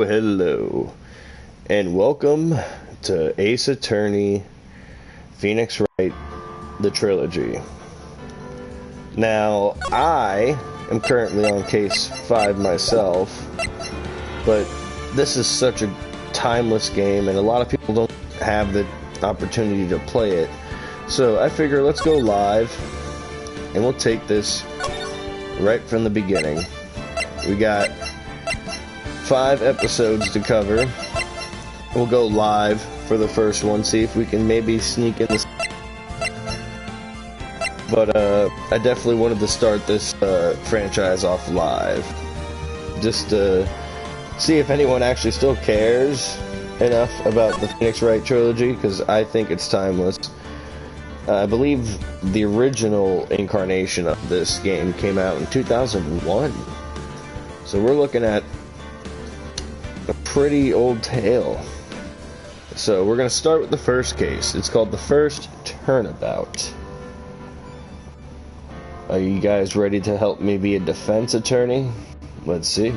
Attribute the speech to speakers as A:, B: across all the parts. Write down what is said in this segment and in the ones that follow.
A: Hello, and welcome to Ace Attorney, Phoenix Wright, the Trilogy. Now, I am currently on case 5 myself, but this is such a timeless game, and a lot of people don't have the opportunity to play it. So I figure let's go live, and we'll take this right from the beginning. We got 5 episodes to cover. We'll go live for the first one, see if we can maybe sneak in this. But I definitely wanted to start this franchise off live, just to see if anyone actually still cares enough about the Phoenix Wright trilogy, because I think it's timeless. I believe the original incarnation of this game came out in 2001, so we're looking at a pretty old tale. So we're going to start with the first case. It's called The First Turnabout. Are you guys ready to help me be a defense attorney? Let's see.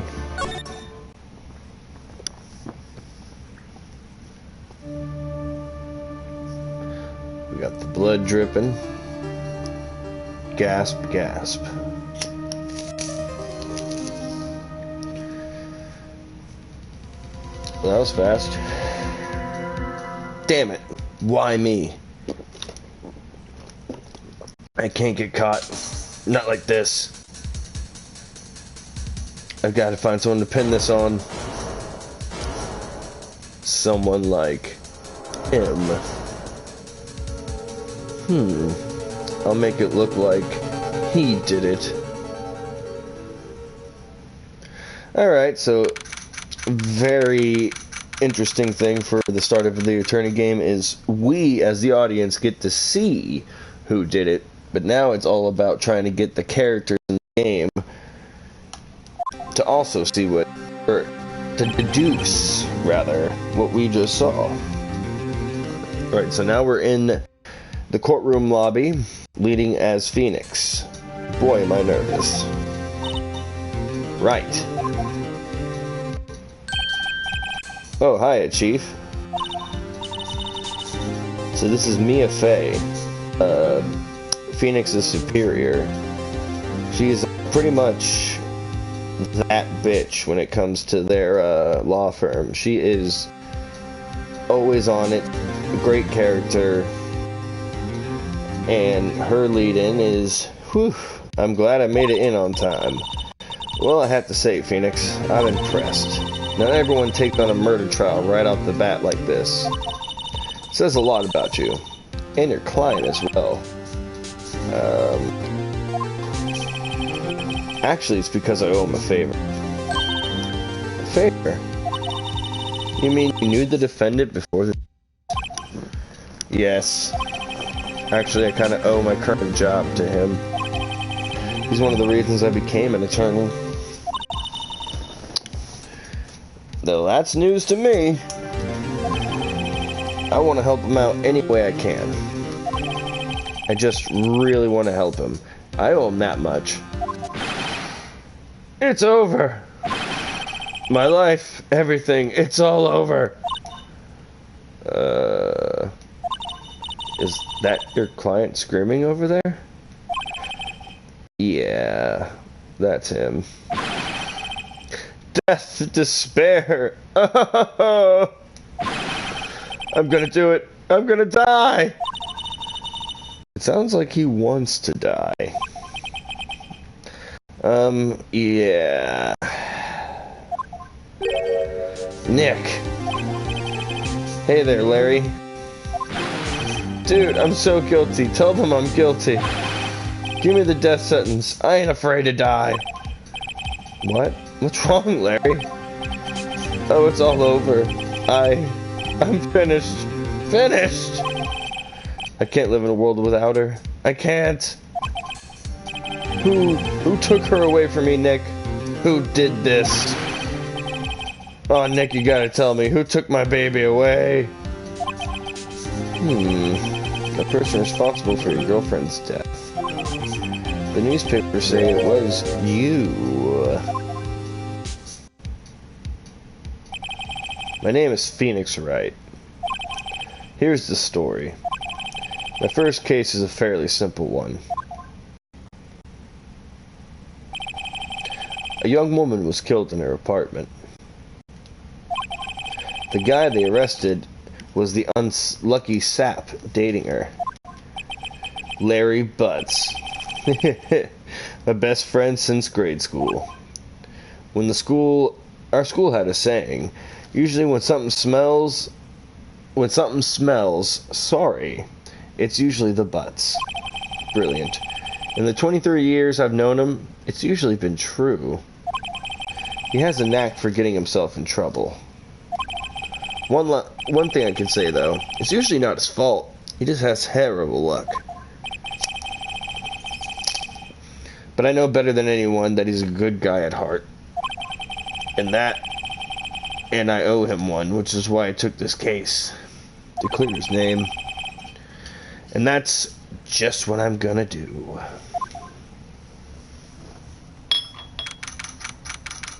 A: We got the blood dripping. Gasp, gasp. Well, that was fast. Damn it. Why me? I can't get caught. Not like this. I've got to find someone to pin this on. Someone like him. I'll make it look like he did it. Alright, so very interesting thing for the start of the attorney game is we as the audience get to see who did it, but now it's all about trying to get the characters in the game to also see what, or to deduce rather, what we just saw. Alright, so now we're in the courtroom lobby, leading as Phoenix. Boy, am I nervous. Right. Oh, hiya, Chief. So this is Mia Fey, Phoenix's superior. She's pretty much that bitch when it comes to their law firm. She is always on it, a great character, and her lead-in is, whew, I'm glad I made it in on time. Well, I have to say, Phoenix, I'm impressed. Not everyone takes on a murder trial right off the bat like this. It says a lot about you. And your client as well. Actually, it's because I owe him a favor. A favor? You mean you knew the defendant before the... Yes. Actually, I kind of owe my current job to him. He's one of the reasons I became an attorney. Though that's news to me. I want to help him out any way I can. I just really want to help him. I owe him that much. It's over. My life, everything, it's all over. Is that your client screaming over there? Yeah, that's him. Death, despair. Oh, I'm gonna do it. I'm gonna die. It sounds like he wants to die. Yeah. Nick. Hey there, Larry. Dude, I'm so guilty. Tell them I'm guilty. Give me the death sentence. I ain't afraid to die. What? What's wrong, Larry? Oh, it's all over. I'm finished. Finished! I can't live in a world without her. I can't. Who took her away from me, Nick? Who did this? Oh, Nick, you gotta tell me. Who took my baby away? The person responsible for your girlfriend's death. The newspapers say it was you. My name is Phoenix Wright. Here's the story. My first case is a fairly simple one. A young woman was killed in her apartment. The guy they arrested was the unlucky sap dating her. Larry Butts. My best friend since grade school. Our school had a saying, usually when something smells, sorry, it's usually the Butts. Brilliant. In the 23 years I've known him, it's usually been true. He has a knack for getting himself in trouble. One thing I can say though, it's usually not his fault. He just has terrible luck. But I know better than anyone that he's a good guy at heart. And I owe him one, which is why I took this case. To clear his name. And that's just what I'm gonna do.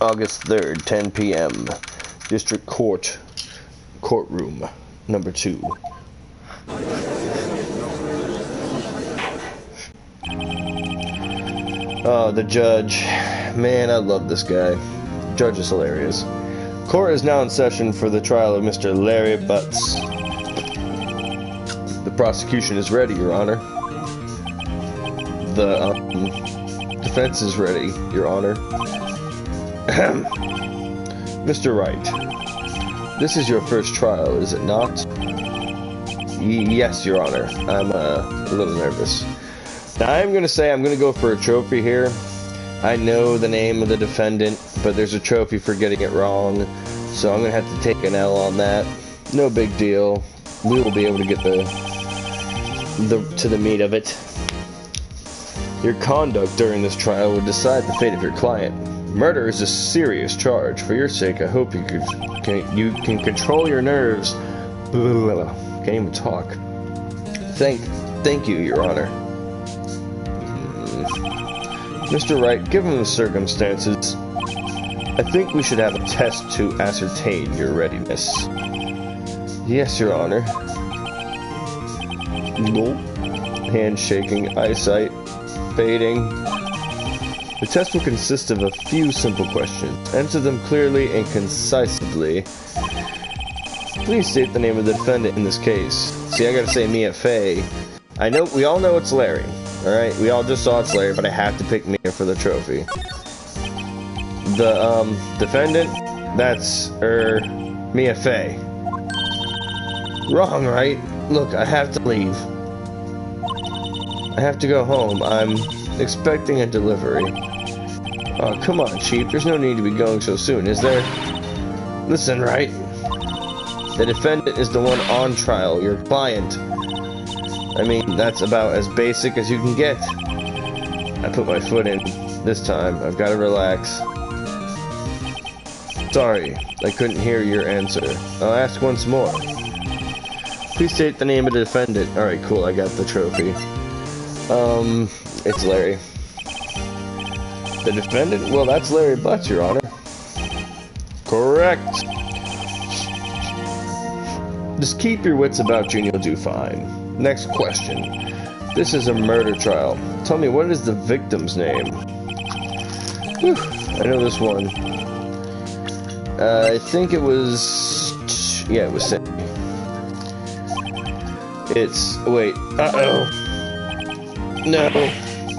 A: August 3rd, 10 p.m. District Court, courtroom, number 2. Oh, the judge. Man, I love this guy. Judge is hilarious. Court is now in session for the trial of Mr. Larry Butts. The prosecution is ready, Your Honor. The defense is ready, Your Honor. Mr. Wright, this is your first trial, is it not? Yes, Your Honor. I'm a little nervous. Now, I'm going to say I'm going to go for a trophy here. I know the name of the defendant, but there's a trophy for getting it wrong, so I'm going to have to take an L on that. No big deal. We will be able to get to the meat of it. Your conduct during this trial will decide the fate of your client. Murder is a serious charge. For your sake, I hope you can control your nerves. Can't even talk. Thank you, Your Honor. Mr. Wright, given the circumstances, I think we should have a test to ascertain your readiness. Yes, Your Honor. Nope. Handshaking, eyesight, fading. The test will consist of a few simple questions. Answer them clearly and concisely. Please state the name of the defendant in this case. See, I gotta say Mia Fey. We all know it's Larry. Alright, we all just saw it's Larry, but I have to pick Mia for the trophy. The, defendant, that's, Mia Fey. Wrong, right? Look, I have to leave. I have to go home. I'm expecting a delivery. Oh, come on, Chief. There's no need to be going so soon, is there? Listen, Wright. The defendant is the one on trial, your client. I mean, that's about as basic as you can get. I put my foot in this time. I've got to relax. Sorry, I couldn't hear your answer. I'll ask once more. Please state the name of the defendant. Alright, cool, I got the trophy. It's Larry. The defendant? Well, that's Larry Butts, Your Honor. Correct. Just keep your wits about you and you'll do fine. Next question. This is a murder trial. Tell me, what is the victim's name? Whew, I know this one. I think it was... Yeah, it was Cindy. Wait. Uh-oh.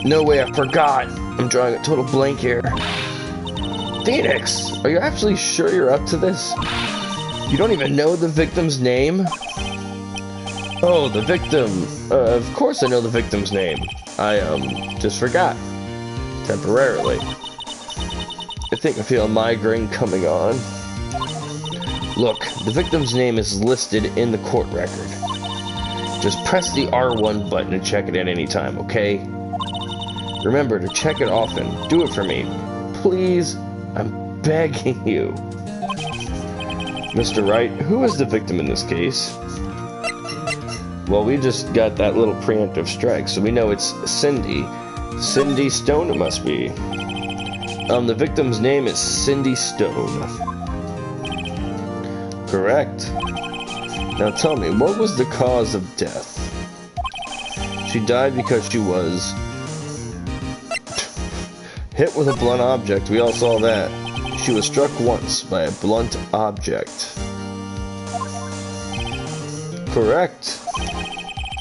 A: No way, I forgot. I'm drawing a total blank here. Phoenix, are you actually sure you're up to this? You don't even know the victim's name? Oh, the victim. Of course I know the victim's name. I, just forgot. Temporarily. I think I feel a migraine coming on. Look, the victim's name is listed in the court record. Just press the R1 button and check it at any time, okay? Remember to check it often. Do it for me. Please, I'm begging you. Mr. Wright, who is the victim in this case? Well, we just got that little preemptive strike, so we know it's Cindy. Cindy Stone, it must be. The victim's name is Cindy Stone. Correct. Now tell me, what was the cause of death? She died because she was hit with a blunt object. We all saw that. She was struck once by a blunt object. Correct.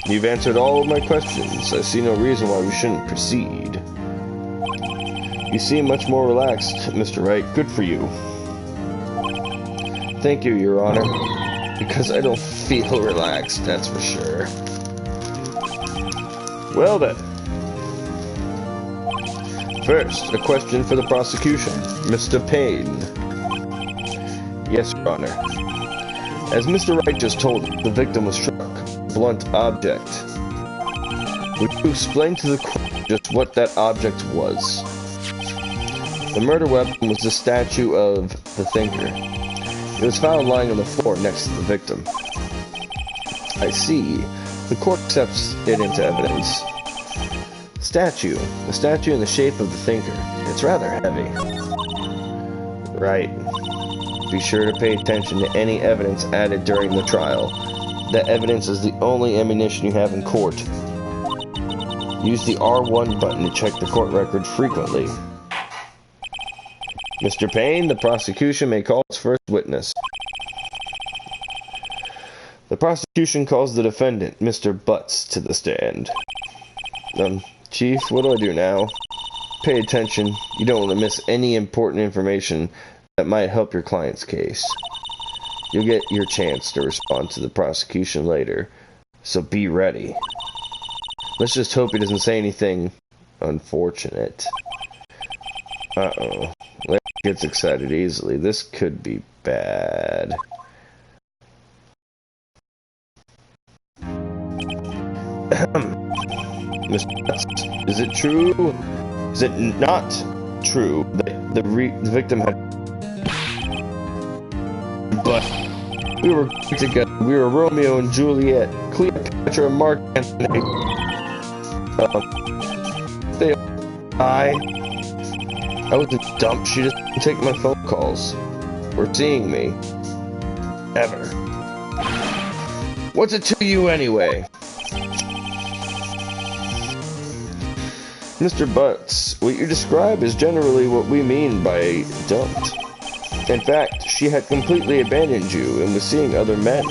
A: You've answered all of my questions. I see no reason why we shouldn't proceed. You seem much more relaxed, Mr. Wright. Good for you. Thank you, Your Honor. Because I don't feel relaxed, that's for sure. Well then. First, a question for the prosecution. Mr. Payne. Yes, Your Honor. As Mr. Wright just told us, the victim was struck. Blunt object. Would you explain to the court just what that object was? The murder weapon was the statue of the Thinker. It was found lying on the floor next to the victim. I see. The court accepts it into evidence. Statue. The statue in the shape of the Thinker. It's rather heavy. Right. Be sure to pay attention to any evidence added during the trial. That evidence is the only ammunition you have in court. Use the R1 button to check the court record frequently. Mr. Payne, the prosecution may call its first witness. The prosecution calls the defendant, Mr. Butts, to the stand. Chief, what do I do now? Pay attention. You don't want to miss any important information that might help your client's case. You'll get your chance to respond to the prosecution later, so be ready. Let's just hope he doesn't say anything unfortunate. Uh-oh. Larry gets excited easily. This could be bad. Mr. Butts, is it true? Is it not true that the victim had... But we were together. We were Romeo and Juliet, Cleopatra and Mark Antony. They I wasn't dumb. She just didn't take my phone calls or seeing me ever. What's it to you anyway? Mr. Butts, what you describe is generally what we mean by dumped. In fact, she had completely abandoned you and was seeing other men.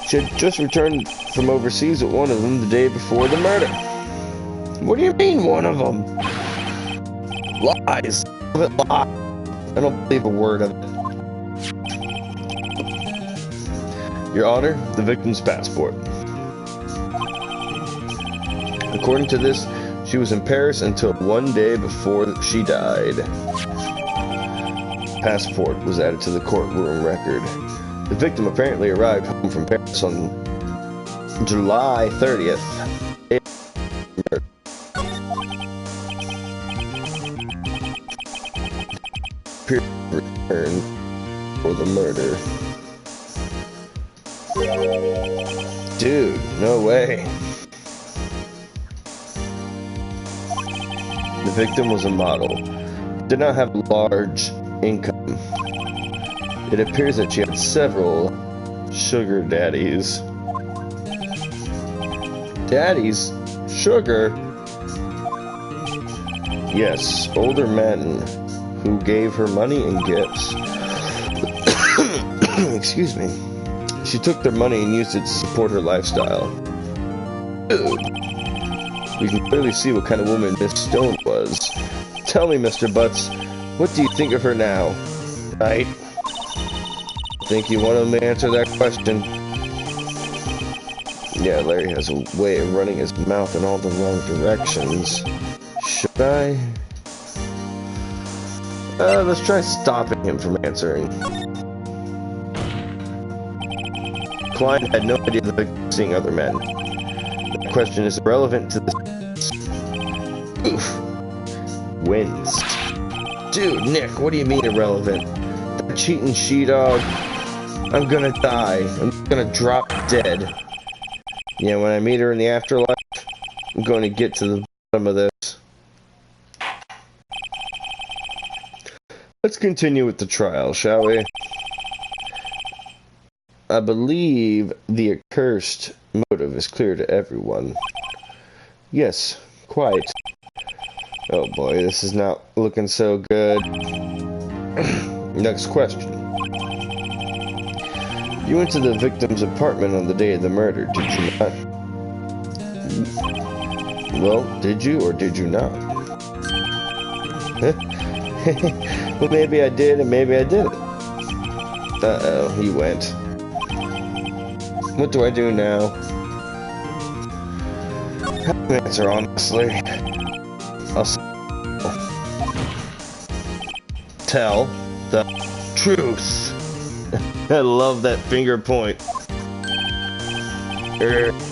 A: She had just returned from overseas with one of them the day before the murder. What do you mean, one of them? Lies. I don't believe a word of it. Your Honor, the victim's passport. According to this, she was in Paris until one day before she died. Passport was added to the courtroom record. The victim apparently arrived home from Paris on July 30th. Return for the murder. Dude, no way. The victim was a model. Did not have a large income. It appears that she had several sugar daddies. Daddies? Sugar? Yes, older men who gave her money and gifts. Excuse me. She took their money and used it to support her lifestyle. Dude. We can clearly see what kind of woman Miss Stone was. Tell me, Mr. Butts, what do you think of her now? Right? I think you want him to answer that question. Yeah, Larry has a way of running his mouth in all the wrong directions. Should I? Let's try stopping him from answering. Klein had no idea the victim was seeing other men. The question is irrelevant to this. Oof. Wins. Dude, Nick, what do you mean irrelevant? That cheating she-dog. I'm gonna die. I'm gonna drop dead. Yeah, when I meet her in the afterlife, I'm going to get to the bottom of this. Let's continue with the trial, shall we? I believe the accursed motive is clear to everyone. Yes, quite. Oh boy, this is not looking so good. Next question. You went to the victim's apartment on the day of the murder, did you not? Well, did you or did you not? Well, maybe I did and maybe I didn't. Uh-oh, he went. What do I do now? I can answer honestly. I'll tell the truth. I love that finger point.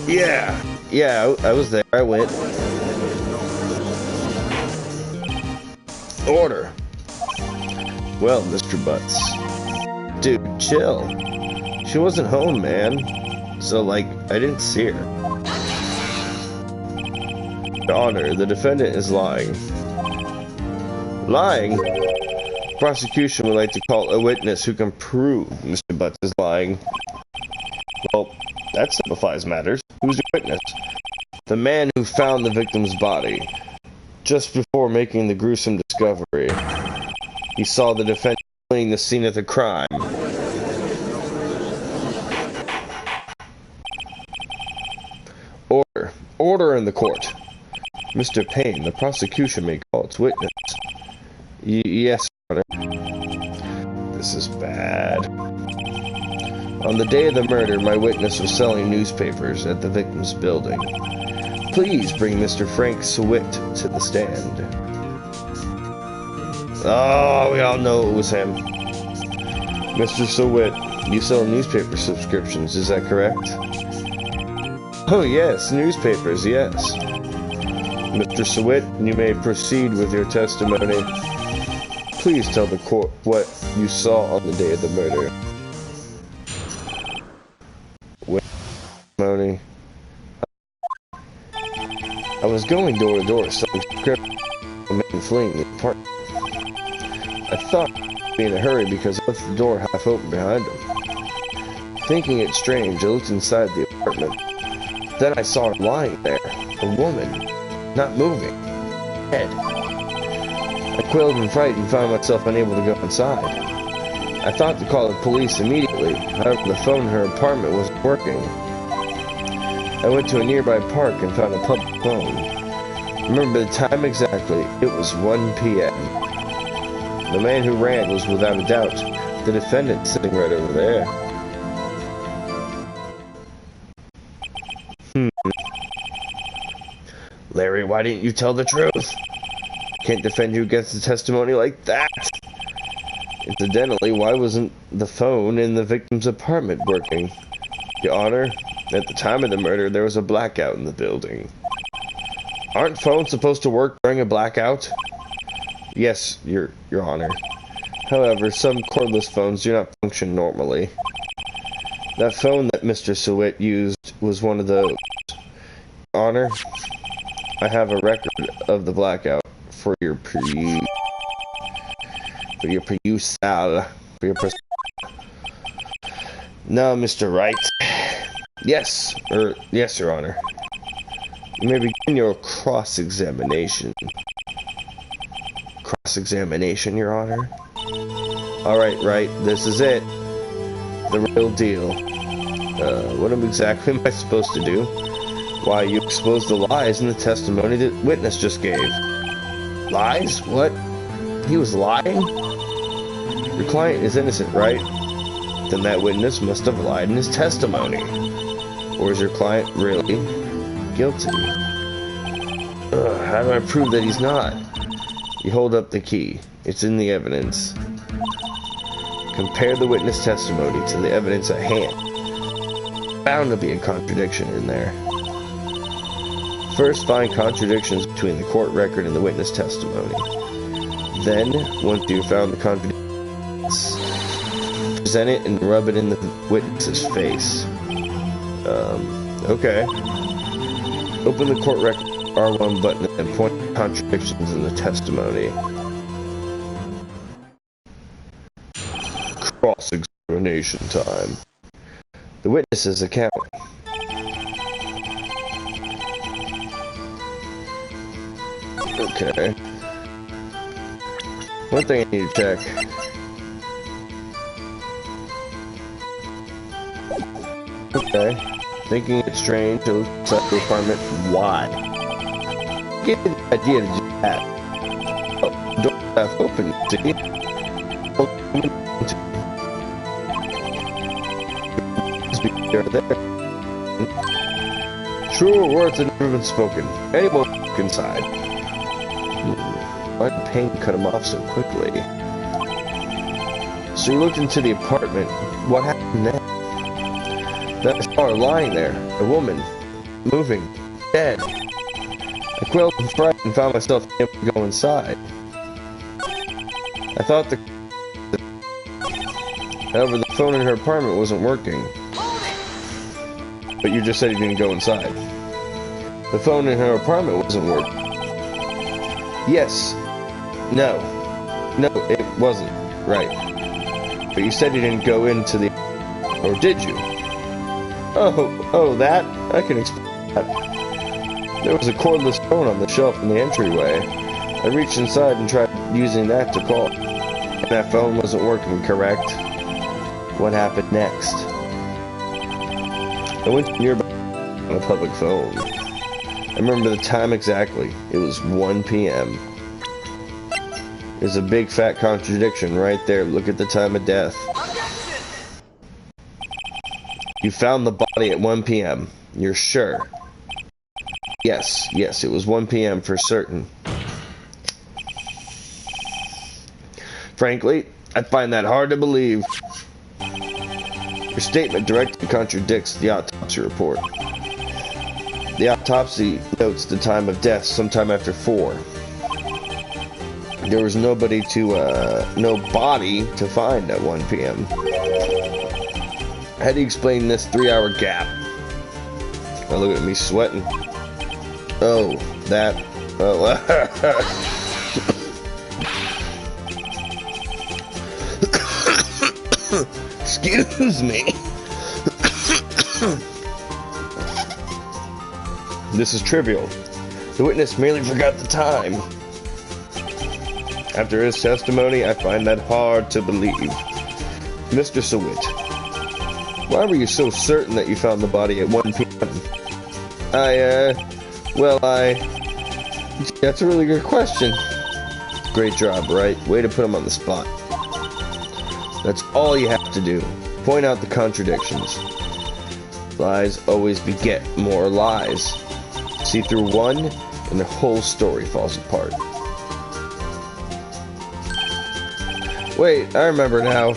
A: Yeah, I was there. I went. Order. Well, Mr. Butts. Dude, chill. She wasn't home, man. So, like, I didn't see her. Your Honor, the defendant is lying. Lying? Prosecution would like to call a witness who can prove Mr. Butts is lying. Well, that simplifies matters. Who's your witness? The man who found the victim's body. Just before making the gruesome discovery. He saw the defendant fleeing the scene of the crime. Order. Order in the court. Mr. Payne, the prosecution may call its witness. Yes, Your Honor. This is bad. On the day of the murder, my witness was selling newspapers at the victim's building. Please bring Mr. Frank Swift to the stand. Oh, we all know it was him. Mr. Swift, you sell newspaper subscriptions, is that correct? Oh yes, newspapers, yes. Mr. Swift, you may proceed with your testimony. Please tell the court what you saw on the day of the murder. Testimony. I was going door to door selling subscriptions to a man fleeing the apartment. I thought I'd be in a hurry because I left the door half open behind him. Thinking it strange, I looked inside the apartment. Then I saw her lying there, a woman, not moving, dead. I quailed in fright and found myself unable to go inside. I thought to call the police immediately, however the phone in her apartment wasn't working. I went to a nearby park and found a public phone. Remember the time exactly, it was 1 p.m. The man who ran was without a doubt the defendant sitting right over there. Larry, why didn't you tell the truth? Can't defend you against a testimony like that. Incidentally, why wasn't the phone in the victim's apartment working? Your Honor, at the time of the murder, there was a blackout in the building. Aren't phones supposed to work during a blackout? Yes, Your Honor. However, some cordless phones do not function normally. That phone that Mr. Sewit used was one of those. Your Honor, I have a record of the blackout for your Now, Mr. Wright. Yes, Your Honor. You may begin your cross-examination. Cross-examination, Your Honor? Alright, Wright, this is it. The real deal. What exactly am I supposed to do? Why, you exposed the lies in the testimony that witness just gave. Lies? What? He was lying? Your client is innocent, right? Then that witness must have lied in his testimony. Or is your client really guilty? How do I prove that he's not? You hold up the key. It's in the evidence. Compare the witness testimony to the evidence at hand. Bound to be a contradiction in there. First, find contradictions between the court record and the witness testimony. Then, once you've found the contradictions, present it and rub it in the witness's face. Okay. Open the court record R1 button and point to contradictions in the testimony. Cross-examination time. The witness's account. Okay. One thing I need to check. Okay. Thinking it's strange to look inside the apartment. Why? Get the idea to do that. Oh, door half open, see? There. Truer words have never been spoken. Anyone look inside. Why did pain cut him off so quickly? So he looked into the apartment. What happened then? Then I saw her lying there. A woman. Moving. Dead. I quailed in fright and found myself able to go inside. I thought however, the phone in her apartment wasn't working. But you just said you didn't go inside. The phone in her apartment wasn't working. Yes. No. No, it wasn't. Right. But you said you didn't go into the... Or did you? Oh, that? I can explain that. There was a cordless phone on the shelf in the entryway. I reached inside and tried using that to call. And that phone wasn't working, correct? What happened next? I went to nearby on a public phone. I remember the time exactly. It was 1 p.m. There's a big fat contradiction right there. Look at the time of death. You found the body at 1 p.m. You're sure? Yes, it was 1 p.m. for certain. Frankly, I find that hard to believe. Your statement directly contradicts the autopsy report. The autopsy notes the time of death sometime after 4. There was no body to find at 1 p.m. How do you explain this 3-hour gap? Oh, look at me sweating. Oh, that. Oh, excuse me. This is trivial. The witness merely forgot the time. After his testimony, I find that hard to believe. Mr. Sawit, why were you so certain that you found the body at 1 p.m.? That's a really good question. Great job, Wright. Way to put him on the spot. That's all you have to do. Point out the contradictions. Lies always beget more lies. See through one, and the whole story falls apart. Wait, I remember now.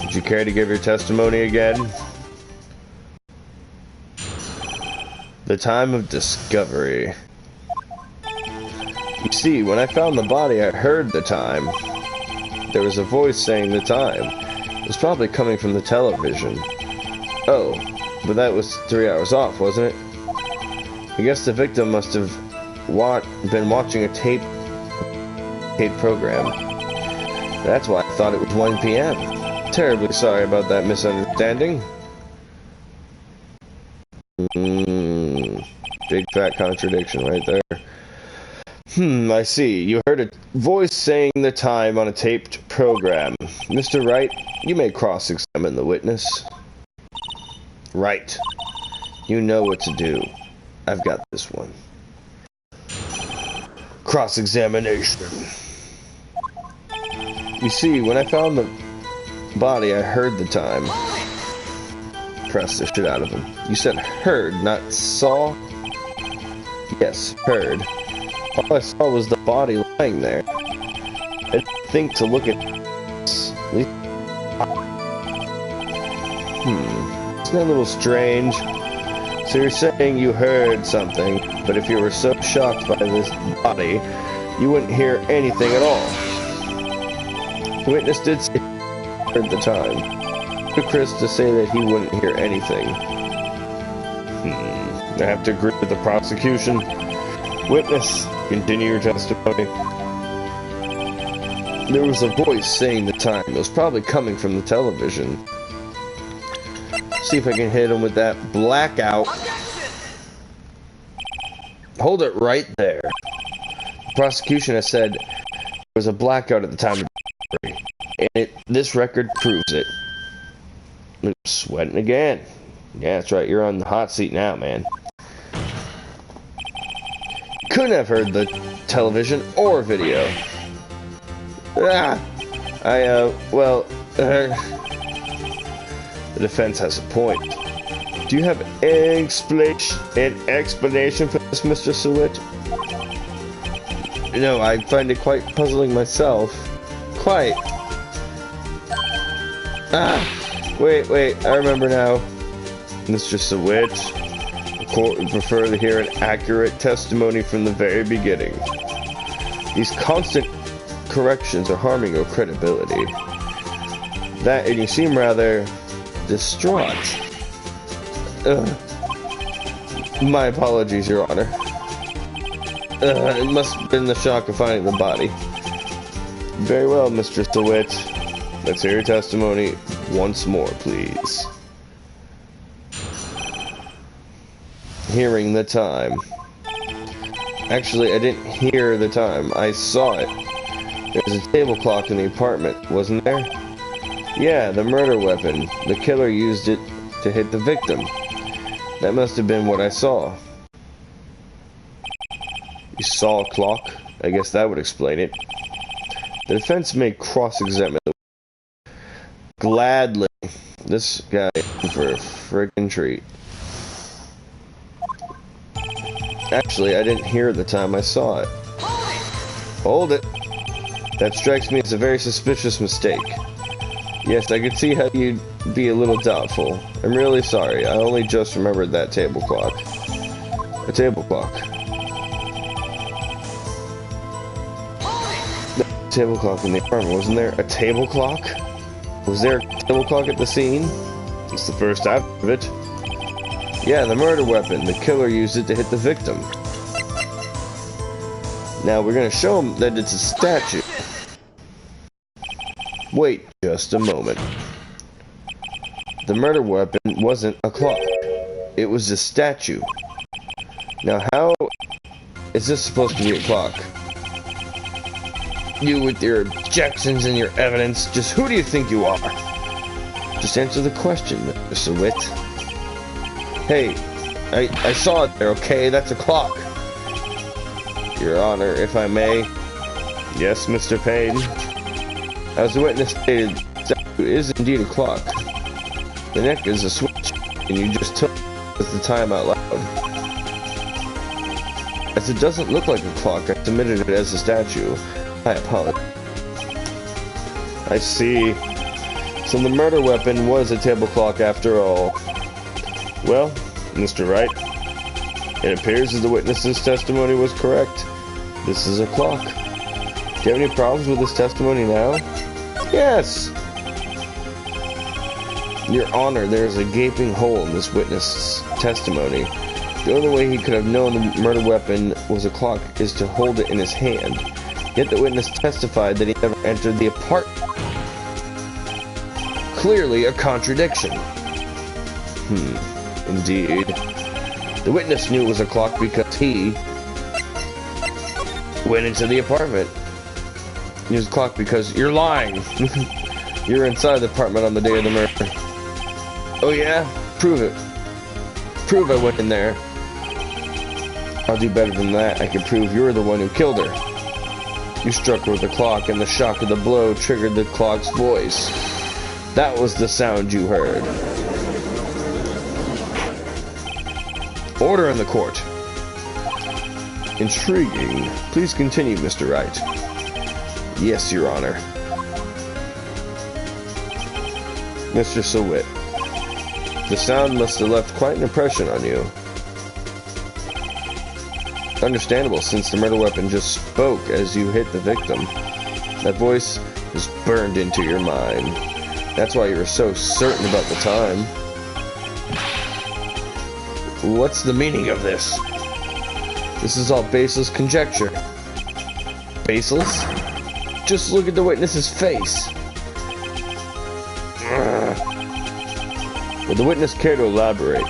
A: Would you care to give your testimony again? The time of discovery. You see, when I found the body, I heard the time. There was a voice saying the time. It was probably coming from the television. Oh, but that was 3 hours off, wasn't it? I guess the victim must have been watching a tape program. That's why I thought it was 1 p.m. Terribly sorry about that misunderstanding. Big fat contradiction right there. I see. You heard a voice saying the time on a taped program. Mr. Wright, you may cross-examine the witness. Right. You know what to do. I've got this one. Cross-examination. You see, when I found the body, I heard the time. Press the shit out of him. You said heard, not saw? Yes, heard. All I saw was the body lying there. I didn't think to look at this. Isn't that a little strange? So you're saying you heard something, but if you were so shocked by this body, you wouldn't hear anything at all. The witness did say he heard the time. To Chris to say that he wouldn't hear anything. I have to agree with the prosecution. Witness, continue your testimony. There was a voice saying the time. It was probably coming from the television. See if I can hit him with that blackout. Hold it right there. The prosecution has said there was a blackout at the time of the delivery, and this record proves it. I'm sweating again. Yeah, that's right. You're on the hot seat now, man. Couldn't have heard the television or video. The defense has a point. Do you have an explanation for this, Mr. Sewitt? No, I find it quite puzzling myself. Quite. Wait, I remember now. Mr. Sewitt, the court would prefer to hear an accurate testimony from the very beginning. These constant corrections are harming your credibility. That, and you seem rather distraught. My apologies, Your Honor. It must have been the shock of finding the body. Very well, Mr. Sewitt. Let's hear your testimony once more, please. Hearing the time. Actually, I didn't hear the time. I saw it. There was a table clock in the apartment, wasn't there? Yeah, the murder weapon. The killer used it to hit the victim. That must have been what I saw. You saw a clock? I guess that would explain it. The defense may cross-examine the gladly. This guy in for a friggin' treat. Actually, I didn't hear the time I saw it. Hold it! That strikes me as a very suspicious mistake. Yes, I could see how you'd be a little doubtful. I'm really sorry. I only just remembered that table clock. A table clock. The table clock in the apartment, wasn't there? A table clock? Was there a table clock at the scene? It's the first I've heard of it. Yeah, the murder weapon. The killer used it to hit the victim. Now we're gonna show him that it's a statue. Wait just a moment. The murder weapon wasn't a clock. It was a statue. Now how is this supposed to be a clock? You with your objections and your evidence, just who do you think you are? Just answer the question, Mr. Sewitt. Hey, I saw it there, okay? That's a clock. Your Honor, if I may. Yes, Mr. Payne. As the witness stated, the statue is indeed a clock. The neck is a switch, and you just took the time out loud. As it doesn't look like a clock, I submitted it as a statue. I apologize. I see. So the murder weapon was a table clock after all. Well, Mr. Wright, it appears that the witness's testimony was correct. This is a clock. Do you have any problems with this testimony now? Yes! Your Honor, there is a gaping hole in this witness's testimony. The only way he could have known the murder weapon was a clock is to hold it in his hand. Yet the witness testified that he never entered the apartment. Clearly a contradiction. Indeed. The witness knew it was a clock because he went into the apartment. It was a clock because you're lying. You were inside the apartment on the day of the murder. Oh yeah? Prove it. Prove I went in there. I'll do better than that. I can prove you're the one who killed her. You struck her with the clock, and the shock of the blow triggered the clock's voice. That was the sound you heard. Order in the court. Intriguing. Please continue, Mr. Wright. Yes, Your Honor. Mr. Sewitt, the sound must have left quite an impression on you. Understandable, since the murder weapon just spoke as you hit the victim. That voice was burned into your mind. That's why you were so certain about the time. What's the meaning of this? This is all baseless conjecture. Baseless? Just look at the witness's face. Would the witness care to elaborate?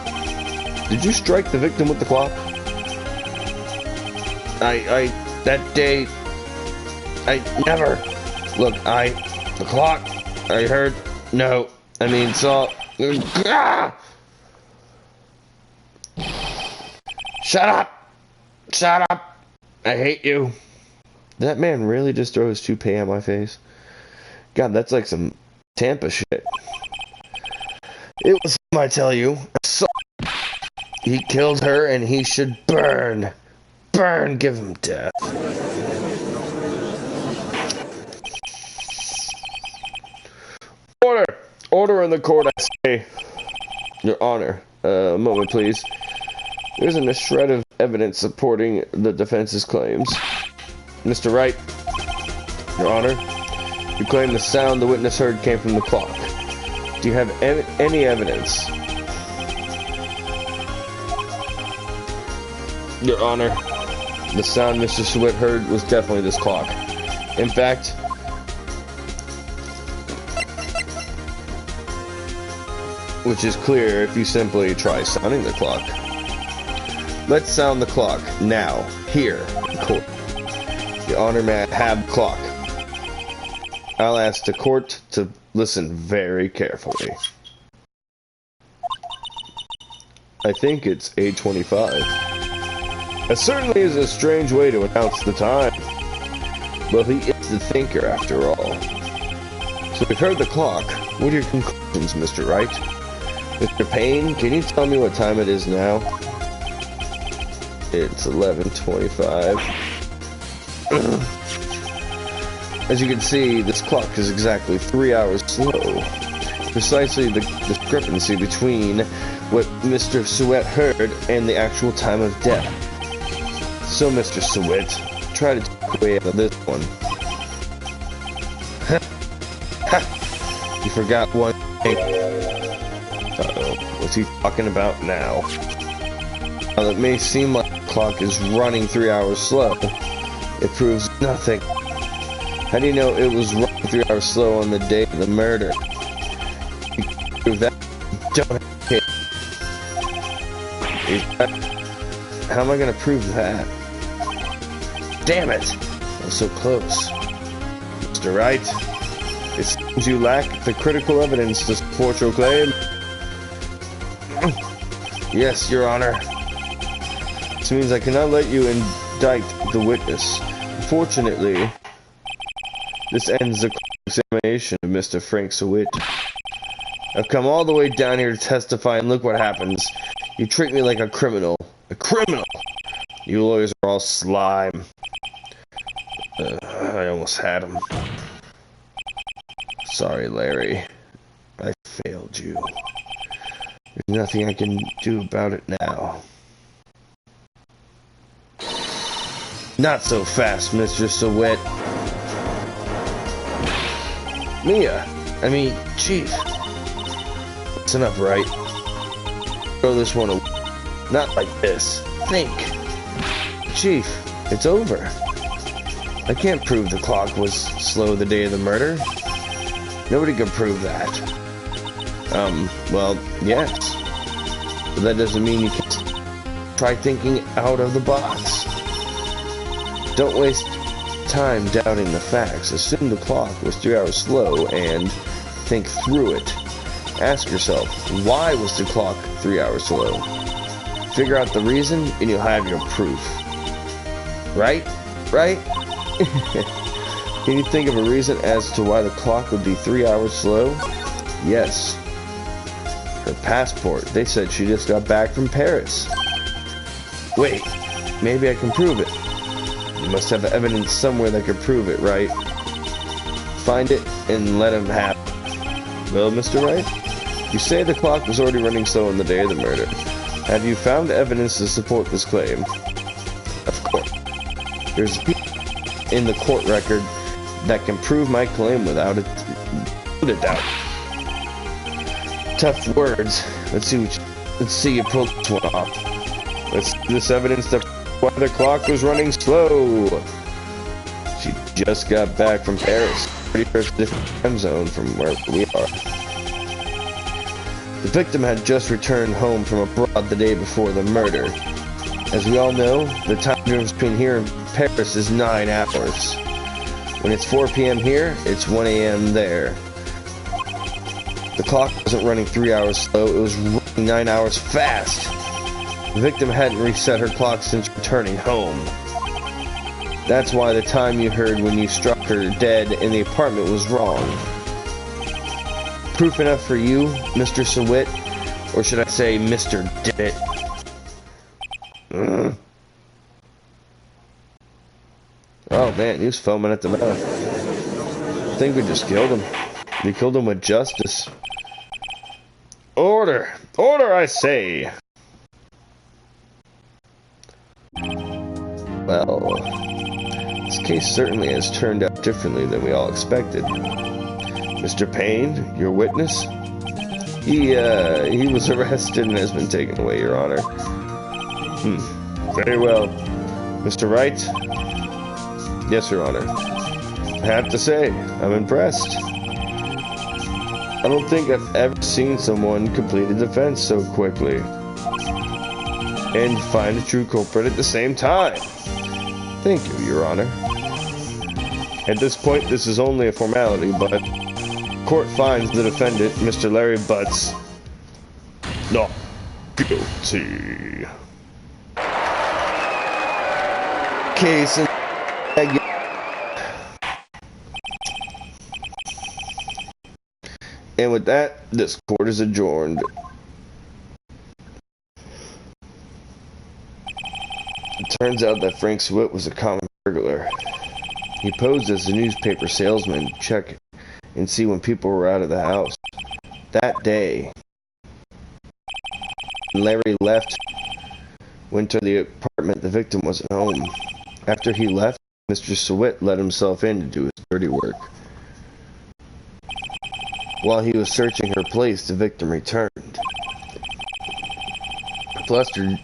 A: Did you strike the victim with the clock? That day, I never. Look, the clock, I heard, no, I mean, saw. Shut up! Shut up! I hate you. Did that man really just throw his toupee at my face? God, that's like some Tampa shit. It was him, I tell you. He killed her and he should burn. Burn, give him death. Order! Order in the court, I say. Your Honor. A moment, please. There isn't a shred of evidence supporting the defense's claims. Mr. Wright. Your Honor. You claim the sound the witness heard came from the clock. Do you have any evidence? Your Honor, the sound Mr. Sweat heard was definitely this clock. In fact, which is clear if you simply try sounding the clock. Let's sound the clock now, here, in court. Your Honor, may I have the clock? I'll ask the court to listen very carefully. I think it's 8:25. It certainly is a strange way to announce the time. Well, he is the thinker, after all. So we've heard the clock. What are your conclusions, Mr. Wright? Mr. Payne, can you tell me what time it is now? It's 11:25. As you can see, this clock is exactly 3 hours slow. Precisely the discrepancy between what Mr. Sweat heard and the actual time of death. So, Mr. Sweat, try to take away out of this one. You forgot one thing. Uh-oh, what's he talking about now? While it may seem like the clock is running 3 hours slow, it proves nothing. How do you know it was running 3 hours slow on the day of the murder? You can prove that. Don't hit. How am I gonna prove that? Damn it! I was so close. Mr. Wright, it seems you lack the critical evidence to support your claim. Yes, Your Honor. This means I cannot let you indict the witness. Unfortunately, this ends the examination of Mr. Frank Sweat. I've come all the way down here to testify, and look what happens. You treat me like a criminal. A criminal! You lawyers are all slime. I almost had him. Sorry, Larry. I failed you. There's nothing I can do about it now. Not so fast, Mr. Sweat. Chief. It's enough, right? Throw this one away. Not like this. Think. Chief, it's over. I can't prove the clock was slow the day of the murder. Nobody can prove that. Well, yes. But that doesn't mean you can try thinking out of the box. Don't waste time doubting the facts. Assume the clock was 3 hours slow and think through it. Ask yourself, why was the clock 3 hours slow? Figure out the reason and you'll have your proof. Right? Right? Can you think of a reason as to why the clock would be 3 hours slow? Yes. Her passport. They said she just got back from Paris. Wait, maybe I can prove it. You must have evidence somewhere that could prove it, right? Find it and let him have it. Well, Mr. Wright, you say the clock was already running slow on the day of the murder. Have you found evidence to support this claim? Of course. There's in the court record that can prove my claim without a doubt. Tough words. Let's see you pull this one off. Let's see this evidence that why the clock was running slow. She just got back from Paris. Pretty sure it's a different time zone from where we are. The victim had just returned home from abroad the day before the murder. As we all know, the time difference between here and Paris is 9 hours. When it's 4 p.m. here, it's 1 a.m. there. The clock wasn't running 3 hours slow, it was running 9 hours fast. The victim hadn't reset her clock since returning home. That's why the time you heard when you struck her dead in the apartment was wrong. Proof enough for you, Mr. Sawit? Or should I say, Mr. Did It? Oh man, he was foaming at the mouth. I think we just killed him. We killed him with justice. Order! Order, I say! Well, this case certainly has turned out differently than we all expected. Mr. Payne, your witness? He was arrested and has been taken away, Your Honor. Very well. Mr. Wright? Yes, Your Honor. I have to say, I'm impressed. I don't think I've ever seen someone complete a defense so quickly. And find a true culprit at the same time. Thank you, Your Honor. At this point, this is only a formality, but court finds the defendant, Mr. Larry Butts, not guilty. Case in... And with that, this court is adjourned. It turns out that Frank Sawit was a common burglar. He posed as a newspaper salesman to check and see when people were out of the house. That day, when Larry went to the apartment, the victim wasn't home. After he left, Mr. Sawit let himself in to do his dirty work. While he was searching her place, the victim returned. Flustered,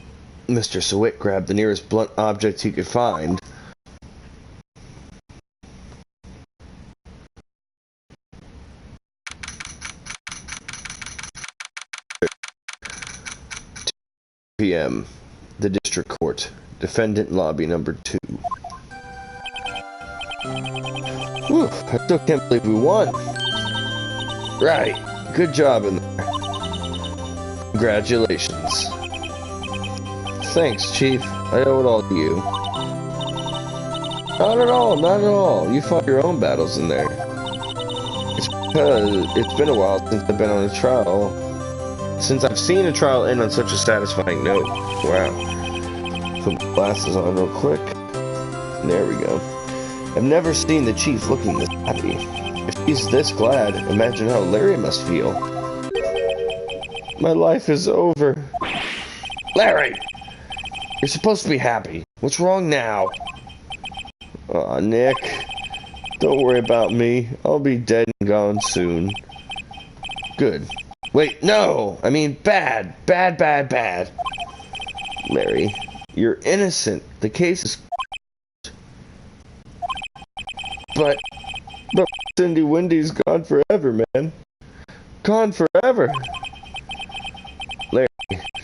A: Mr. Sawit grabbed the nearest blunt object he could find. PM, the district court, defendant lobby number 2. Whew, I still can't believe we won. Right, good job in there. Congratulations. Thanks, Chief. I owe it all to you. Not at all, not at all. You fought your own battles in there. It's because it's been a while since I've been on a trial. Since I've seen a trial end on such a satisfying note. Wow. Put my glasses on real quick. There we go. I've never seen the Chief looking this happy. If he's this glad, imagine how Larry must feel. My life is over. Larry! You're supposed to be happy. What's wrong now? Aw, Nick. Don't worry about me. I'll be dead and gone soon. Good. Wait, no! I mean bad. Bad, bad, bad. Larry, you're innocent. The case is... But Cindy Wendy's gone forever, man. Gone forever. Larry,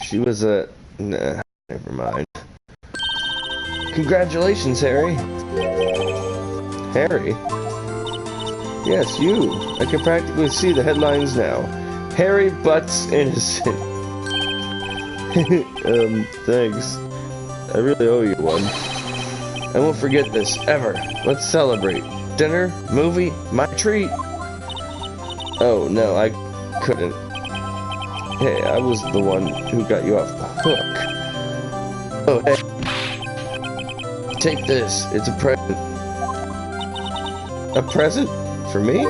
A: she was a... Nah, never mind. Congratulations, Harry. Harry? Yes, you. I can practically see the headlines now. Harry Butts innocent. Thanks. I really owe you one. I won't forget this, ever. Let's celebrate. Dinner? Movie? My treat? Oh, no, I couldn't. Hey, I was the one who got you off the hook. Oh, hey. Take this. It's a present. A present? For me?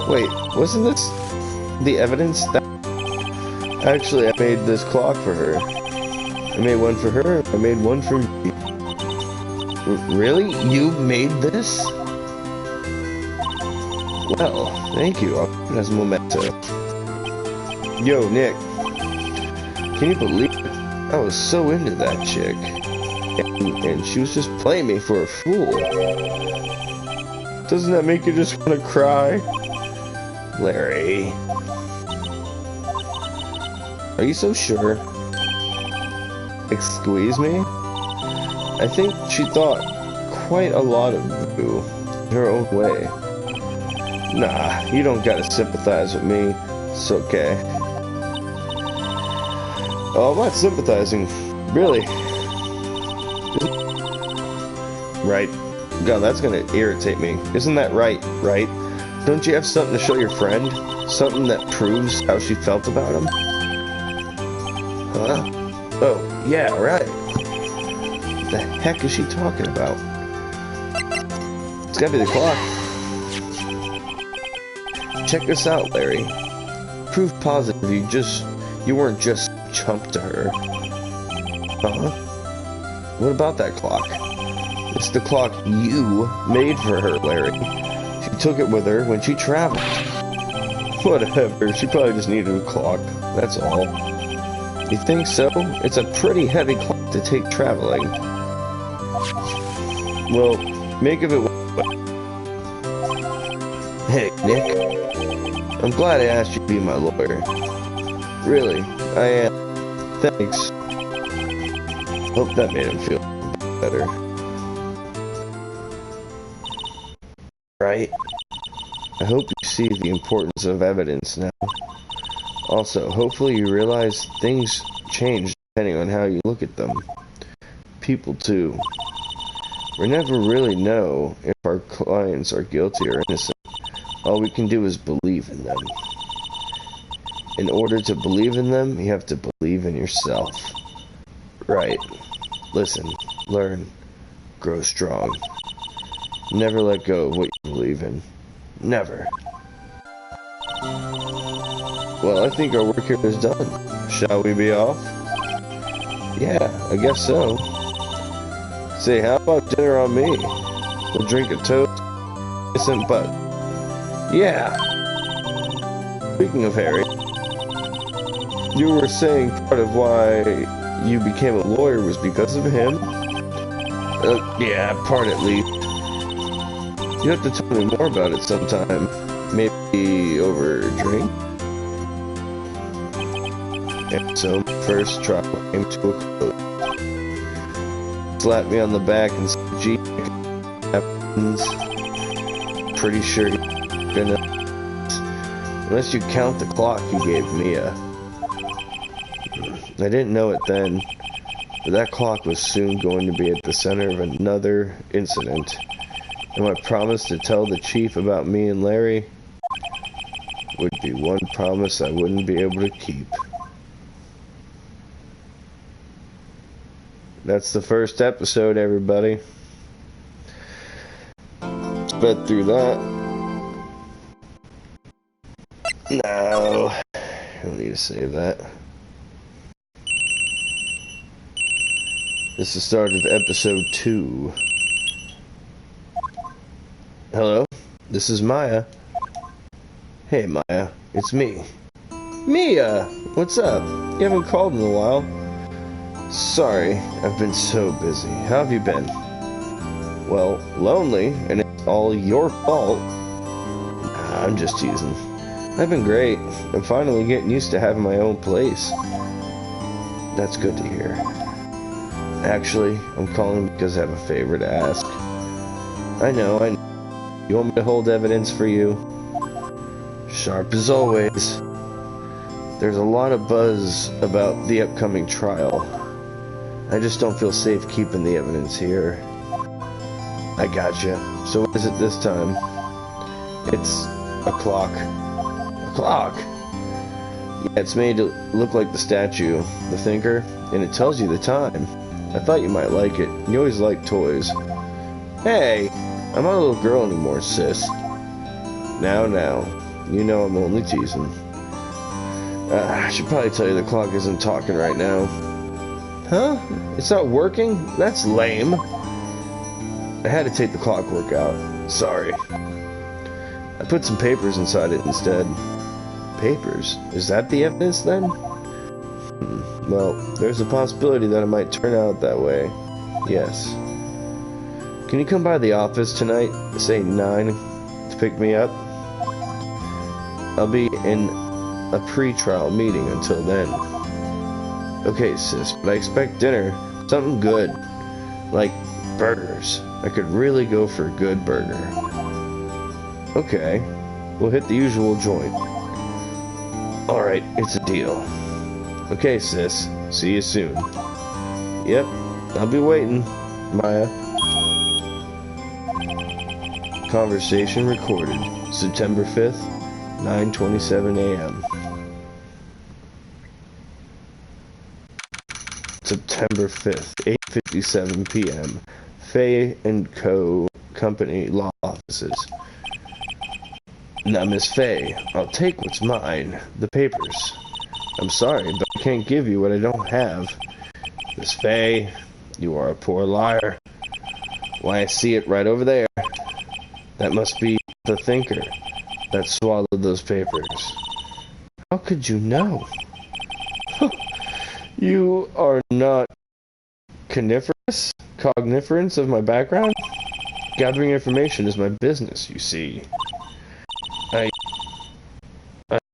A: Wait, wasn't this the evidence that... Actually, I made this clock for her. I made one for her. I made one for me. Really? You made this? Well, thank you. I'll put it as a memento. Yo, Nick. Can you believe it? I was so into that chick. And she was just playing me for a fool. Doesn't that make you just want to cry? Larry. Are you so sure? Squeeze me? I think she thought quite a lot of you in her own way. Nah, you don't gotta sympathize with me. It's okay. Oh, I'm not sympathizing. Really. Right. God, that's gonna irritate me. Isn't that right? Right? Don't you have something to show your friend? Something that proves how she felt about him? Huh? Oh, yeah, right. What the heck is she talking about? It's gotta be the clock. Check this out, Larry. Proof positive you weren't just chump to her. Huh? What about that clock? It's the clock you made for her, Larry. She took it with her when she traveled. Whatever, she probably just needed a clock. That's all. You think so? It's a pretty heavy clock to take traveling. Well, make of it. Hey, Nick. I'm glad I asked you to be my lawyer. Really, I am. Thanks. Hope that made him feel better. Right? I hope you see the importance of evidence now. Also, hopefully you realize things change depending on how you look at them. People too. We never really know if our clients are guilty or innocent. All we can do is believe in them. In order to believe in them, you have to believe in yourself. Right. Listen, learn, grow strong. Never let go of what you believe in. Never. Well, I think our work here is done. Shall we be off? Yeah, I guess so. Say, how about dinner on me? We'll drink a toast, innocent Bud. Yeah. Speaking of Harry, you were saying part of why you became a lawyer was because of him? Yeah, part at least. You have to tell me more about it sometime. Maybe over a drink? And so my first trial came to a close. Slapped me on the back and said, gee, happens. Pretty sure you're gonna... Unless you count the clock you gave Mia. I didn't know it then, but that clock was soon going to be at the center of another incident. And my promise to tell the chief about me and Larry would be one promise I wouldn't be able to keep. That's the first episode, everybody. Sped through that. No, I don't need to save that. This is the start of episode 2. Hello, this is Maya. Hey Maya, it's me. Mia! What's up? You haven't called in a while. Sorry, I've been so busy. How have you been? Well, lonely, and it's all your fault. I'm just teasing. I've been great. I'm finally getting used to having my own place. That's good to hear. Actually, I'm calling because I have a favor to ask. I know. You want me to hold evidence for you? Sharp as always. There's a lot of buzz about the upcoming trial. I just don't feel safe keeping the evidence here. I gotcha. So what is it this time? It's a clock. A clock? Yeah, it's made to look like the statue, the thinker, and it tells you the time. I thought you might like it. You always like toys. Hey! I'm not a little girl anymore, sis. Now. You know I'm only teasing. I should probably tell you the clock isn't talking right now. Huh? It's not working? That's lame. I had to take the clockwork out. Sorry. I put some papers inside it instead. Papers? Is that the evidence then? Well, there's a possibility that it might turn out that way. Yes. Can you come by the office tonight, say 9, to pick me up? I'll be in a pre-trial meeting until then. Okay, sis, but I expect dinner. Something good. Like burgers. I could really go for a good burger. Okay. We'll hit the usual joint. Alright, it's a deal. Okay, sis. See you soon. Yep, I'll be waiting, Maya. Conversation recorded. September 5th, 9:27 a.m. September 5th, 8:57 p.m. Fay & Co. Company Law Offices. Now, Miss Fay, I'll take what's mine, the papers. I'm sorry, but I can't give you what I don't have. Miss Fay, you are a poor liar. Why, I see it right over there. That must be the thinker that swallowed those papers. How could you know? You are not cogniferous of my background? Gathering information is my business, you see. I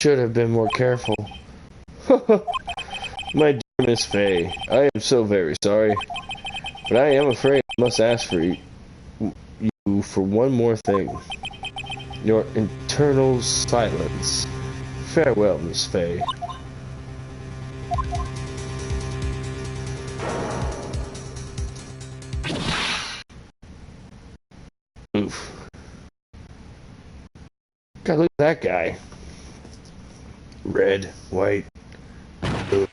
A: should have been more careful. My dear Miss Fay, I am so very sorry, but I am afraid I must ask for you for one more thing. Your eternal silence. Farewell, Miss Fay. Oof. God, look at that guy. Red, white, blue.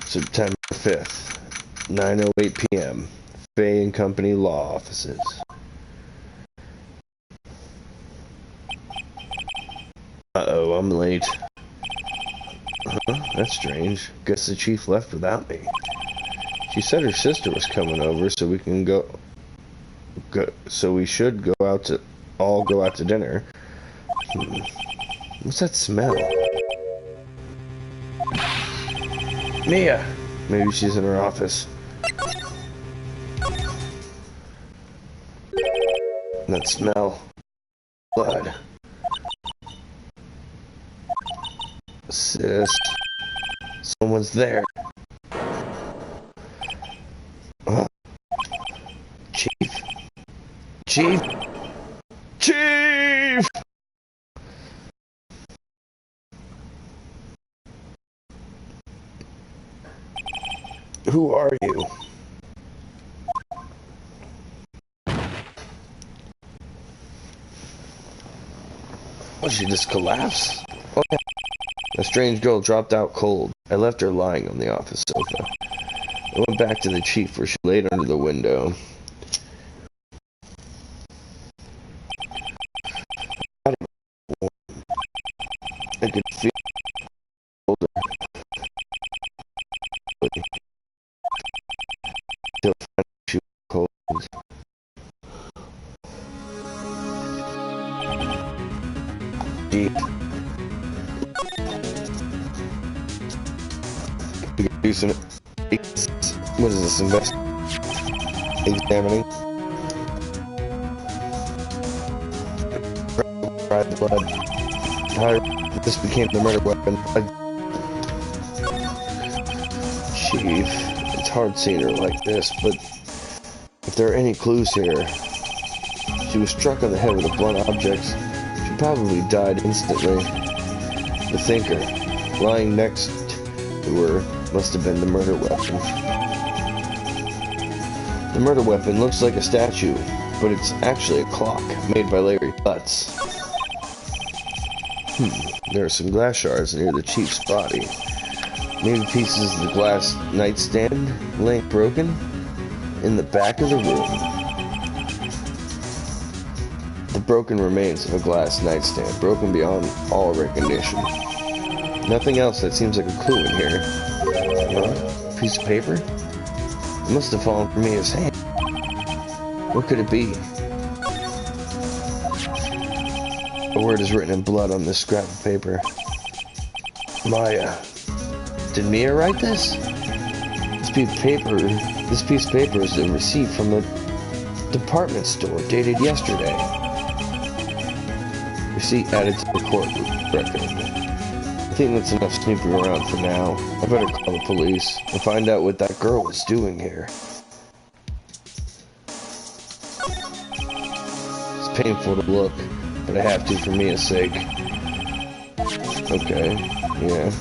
A: September 5th, 9:08 p.m. Fay & Company Law Offices. Uh-oh, I'm late. That's strange. Guess the chief left without me. She said her sister was coming over, so we can so we should all go out to dinner. What's that smell? Mia! Maybe she's in her office. That smell. Blood. Sis. Someone's there. Chief? Chief? Chief! Who are you? Oh, she just collapsed? Okay. A strange girl dropped out cold. I left her lying on the office sofa. I went back to the chief where she laid under the window. I could feel older. Till finally she was cold. Deep. We could do some. What is this? Examining. Dried blood. How this became the murder weapon. Chief, it's hard seeing her like this, but if there are any clues here, she was struck on the head with a blunt object. She probably died instantly. The thinker, lying next to her, must have been the murder weapon. The murder weapon looks like a statue, but it's actually a clock made by Larry Butts. There are some glass shards near the chief's body. Maybe pieces of the glass nightstand laying broken in the back of the room. The broken remains of a glass nightstand, broken beyond all recognition. Nothing else that seems like a clue in here. A piece of paper? It must have fallen from Mia's hand. What could it be? A word is written in blood on this scrap of paper. Maya. Did Mia write this? This piece of paper is a receipt from a department store dated yesterday. Receipt added to the court record. I think that's enough snooping around for now. I better call the police and find out what that girl was doing here. It's painful to look, but I have to for Mia's sake. Okay, yeah.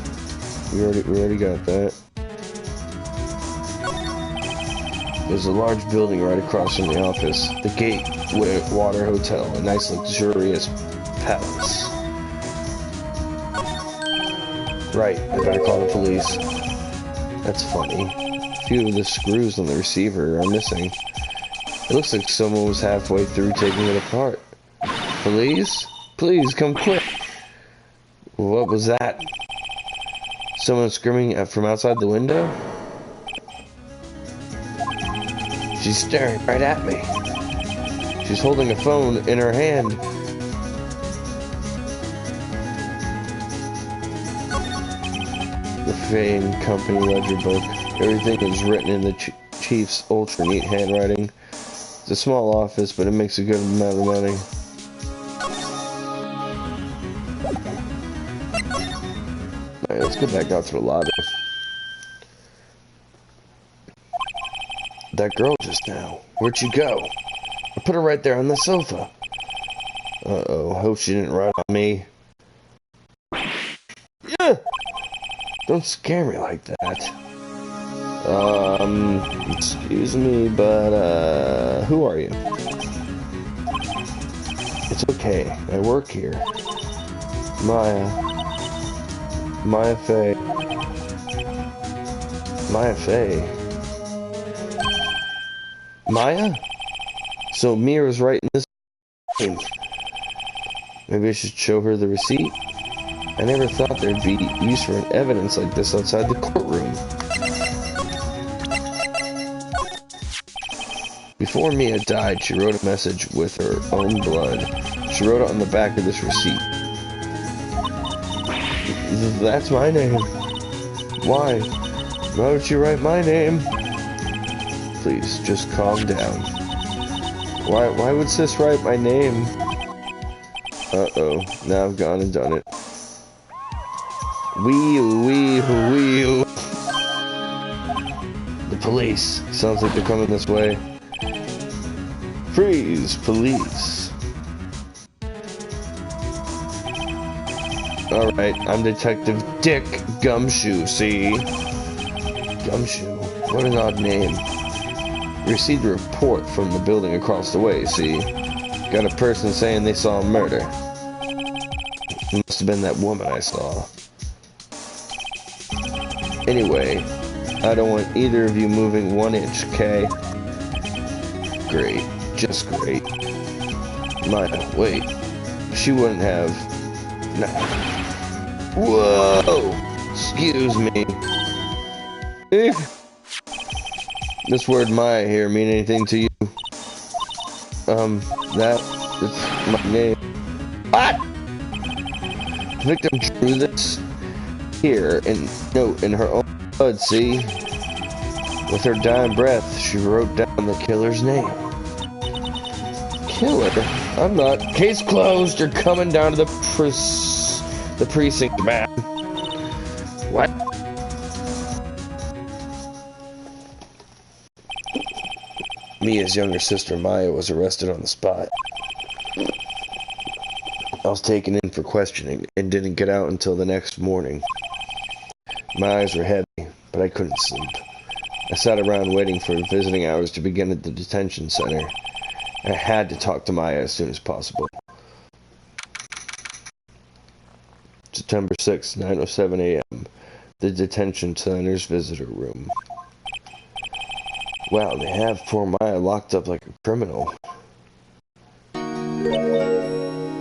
A: We already got that. There's a large building right across from the office. The Gateway Hotel, a nice luxurious palace. Right, I better call the police. That's funny. A few of the screws on the receiver are missing. It looks like someone was halfway through taking it apart. Police? Please, come quick. What was that? Someone screaming from outside the window? She's staring right at me. She's holding a phone in her hand. The Fane Company ledger book. Everything is written in the chief's ultra neat handwriting. It's a small office, but it makes a good amount of money. Alright, let's go back out to the lobby. That girl just now. Where'd she go? I put her right there on the sofa. Uh-oh, hope she didn't run on me. Yeah! Don't scare me like that. Excuse me, but, who are you? It's okay, I work here. Maya Fey. Maya Fey. Maya? So Mia was right in this game. Maybe I should show her the receipt? I never thought there'd be use for evidence like this outside the courtroom. Before Mia died, she wrote a message with her own blood. She wrote it on the back of this receipt. That's my name. Why? Why would she write my name? Please, just calm down. Why would sis write my name? Uh-oh, now I've gone and done it. Wee. The police. Sounds like they're coming this way. Freeze, police. Alright, I'm Detective Dick Gumshoe, see? Gumshoe? What an odd name. Received a report from the building across the way, see? Got a person saying they saw a murder. It must have been that woman I saw. Anyway, I don't want either of you moving 1 inch, okay? Great. Just great. Maya, wait. She wouldn't have... No. Whoa! Excuse me. This word Maya here mean anything to you? It's my name. What? The victim drew this here and note in her own blood, see? With her dying breath, she wrote down the killer's name. Killer? I'm not. Case closed. You're coming down to the precinct, man. What? Mia's younger sister, Maya, was arrested on the spot. I was taken in for questioning and didn't get out until the next morning. My eyes were heavy, but I couldn't sleep. I sat around waiting for visiting hours to begin at the detention center. I had to talk to Maya as soon as possible. September 6th, 9:07 a.m. The detention center's visitor room. Wow, they have poor Maya locked up like a criminal.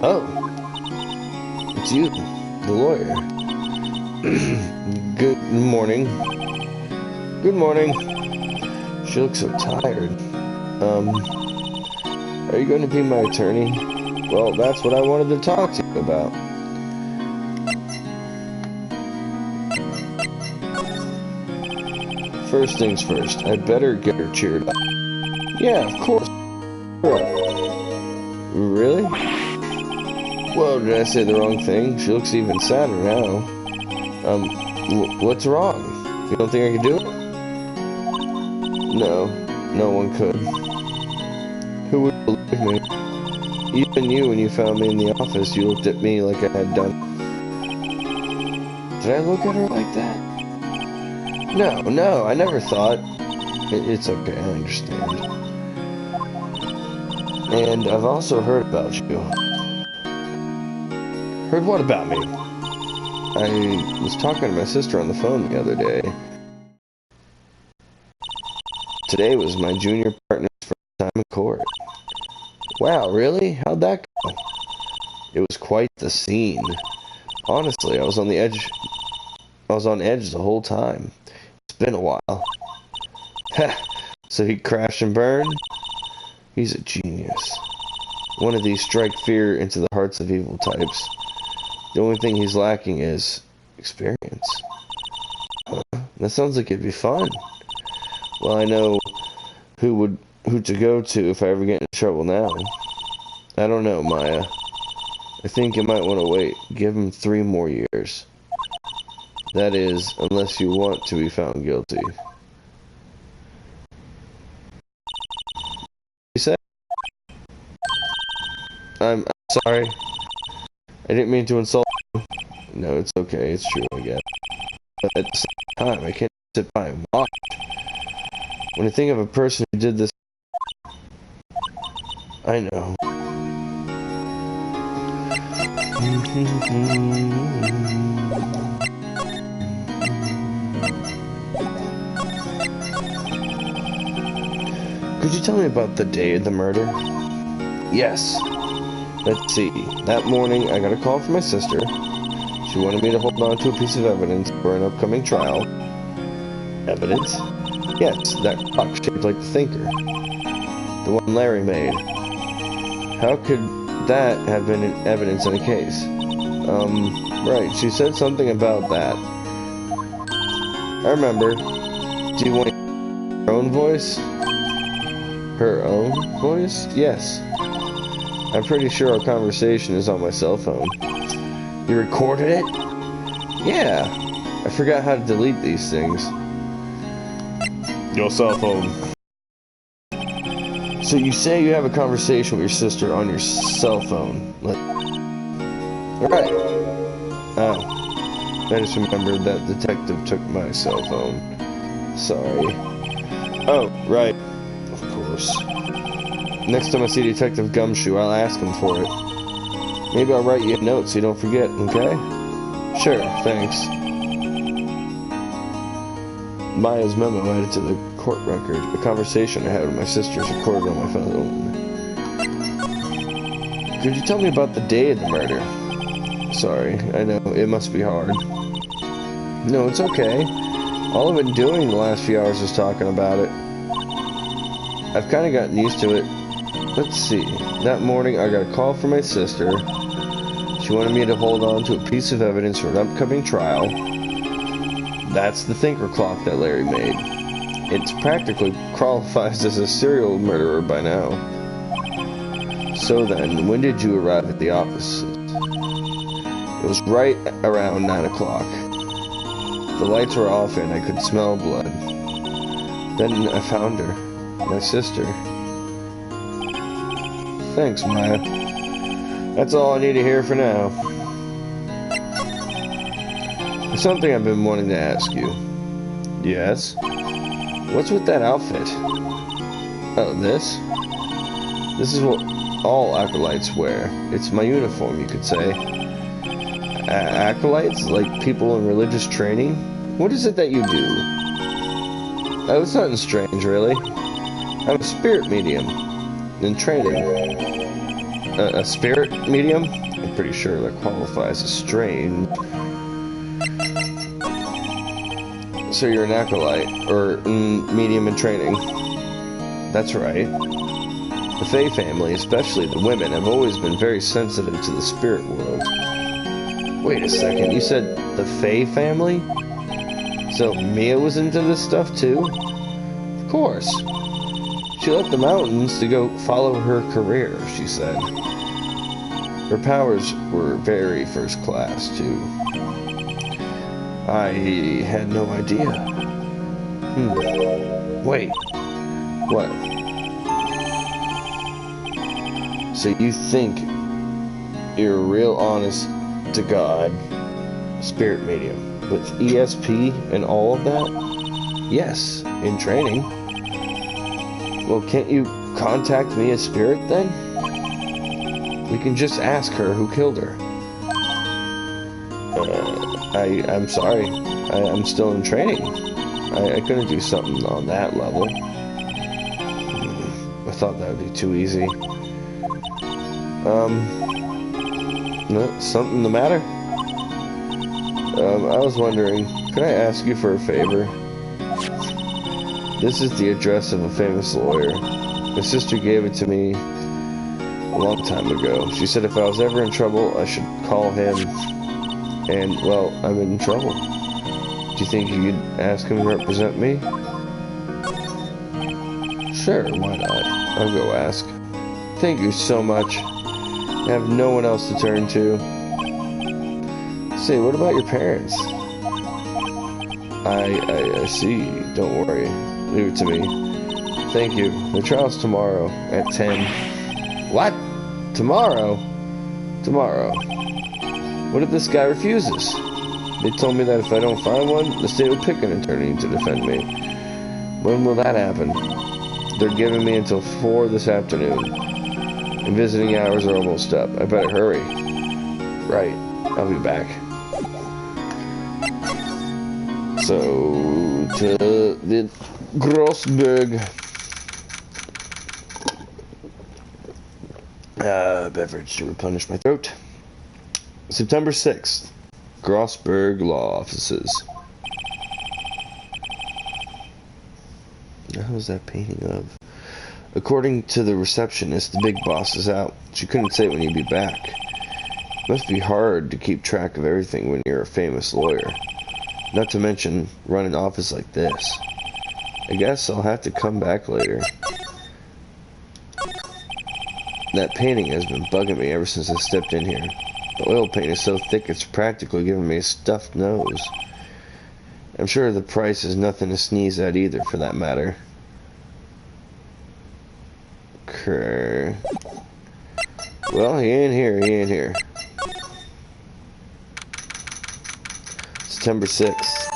A: Oh, it's you, the lawyer. Good morning. Good morning. She looks so tired. Are you going to be my attorney? Well, that's what I wanted to talk to you about. First things first, I'd better get her cheered up. Yeah, of course. Really? Whoa, did I say the wrong thing? She looks even sadder now. What's wrong? You don't think I can do it? No, no one could. Who would believe me? Even you, when you found me in the office, you looked at me like I had done. Did I look at her like that? No, I never thought. It's okay, I understand. And I've also heard about you. Heard what about me? I was talking to my sister on the phone the other day. Today was my junior partner's first time in court. Wow, really? How'd that go? It was quite the scene. Honestly, I was on edge the whole time. It's been a while. So he crashed and burned? He's a genius. One of these strike fear into the hearts of evil types. The only thing he's lacking is experience. That sounds like it'd be fun. Well, I know who to go to if I ever get in trouble now. I don't know, Maya. I think you might want to wait. Give him 3 more years. That is, unless you want to be found guilty. You say? I'm sorry. I didn't mean to insult you. No, it's okay. It's true, I guess. But at the same time, I can't sit by and watch. When I think of a person who did this... I know. Could you tell me about the day of the murder? Yes. Let's see. That morning, I got a call from my sister. She wanted me to hold on to a piece of evidence for an upcoming trial. Evidence? Yes, that clock shaped like the thinker. The one Larry made. How could that have been evidence in a case? Right, she said something about that. I remember. Do you want her own voice? Her own voice? Yes. I'm pretty sure our conversation is on my cell phone. You recorded it? Yeah. I forgot how to delete these things. Your cell phone. So you say you have a conversation with your sister on your cell phone. Alright. Oh. I just remembered that detective took my cell phone. Sorry. Oh, right. Of course. Next time I see Detective Gumshoe, I'll ask him for it. Maybe I'll write you a note so you don't forget, okay? Sure, thanks. Maya's memo added to the court record. A conversation I had with my sister is recorded on my phone. Could you tell me about the day of the murder? Sorry, I know, it must be hard. No, it's okay. All I've been doing the last few hours is talking about it. I've kind of gotten used to it. Let's see. That morning, I got a call from my sister. She wanted me to hold on to a piece of evidence for an upcoming trial. That's the thinker clock that Larry made. It practically qualifies as a serial murderer by now. So then, when did you arrive at the office? It was right around 9 o'clock. The lights were off and I could smell blood. Then I found her. My sister. Thanks, Maya. That's all I need to hear for now. There's something I've been wanting to ask you. Yes? What's with that outfit? Oh, this? This is what all acolytes wear. It's my uniform, you could say. Acolytes? Like people in religious training? What is it that you do? Oh, it's nothing strange, really. I'm a spirit medium. In training. A spirit medium? I'm pretty sure that qualifies as strange. So you're an acolyte, or medium in training. That's right. The Fae family, especially the women, have always been very sensitive to the spirit world. Wait a second, you said the Fae family? So Mia was into this stuff too? Of course. She left the mountains to go follow her career, she said. Her powers were very first class, too. I had no idea. Wait. What? So you think you're a real honest to God spirit medium with ESP and all of that? Yes, in training. Well, can't you contact me as spirit then? We can just ask her who killed her. I'm sorry. I'm still in training. I couldn't do something on that level. I thought that would be too easy. No, something the matter? I was wondering, could I ask you for a favor? This is the address of a famous lawyer. My sister gave it to me a long time ago. She said if I was ever in trouble, I should call him. And, well, I'm in trouble. Do you think you could ask him to represent me? Sure, why not? I'll go ask. Thank you so much. I have no one else to turn to. Say, what about your parents? I see. Don't worry. Leave it to me. Thank you. The trial's tomorrow at 10. What? Tomorrow? Tomorrow. What if this guy refuses? They told me that if I don't find one, the state will pick an attorney to defend me. When will that happen? They're giving me until 4 this afternoon. And visiting hours are almost up. I better hurry. Right. I'll be back. So, to the Grossberg. Beverage to replenish my throat. September 6th. Grossberg Law Offices. What was that painting of? According to the receptionist, the big boss is out. She couldn't say when he'd be back. It must be hard to keep track of everything when you're a famous lawyer. Not to mention, run an office like this. I guess I'll have to come back later. That painting has been bugging me ever since I stepped in here. The oil paint is so thick it's practically giving me a stuffed nose. I'm sure the price is nothing to sneeze at either, for that matter. Okay. Well, he ain't here. September 6th.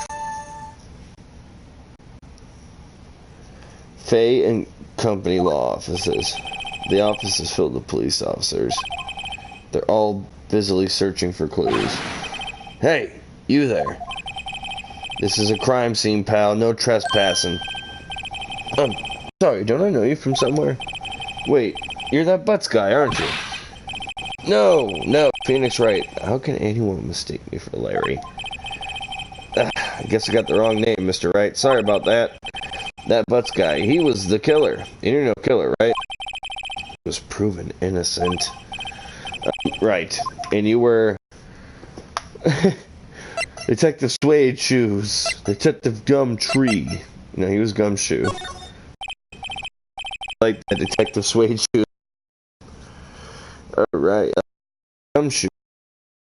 A: Fay and Company Law Offices. The office is filled with police officers. They're all busily searching for clues. Hey, you there. This is a crime scene, pal. No trespassing. Sorry, don't I know you from somewhere? Wait, you're that Butts guy, aren't you? No, Phoenix Wright. How can anyone mistake me for Larry? I guess I got the wrong name, Mr. Wright. Sorry about that. That Butts guy, he was the killer. You're no killer, right? He was proven innocent. Right. And you were... Detective Suede Shoes. Detective Gumtree. No, he was Gumshoe. Like that, Detective Suede Shoes. Alright. Gumshoe.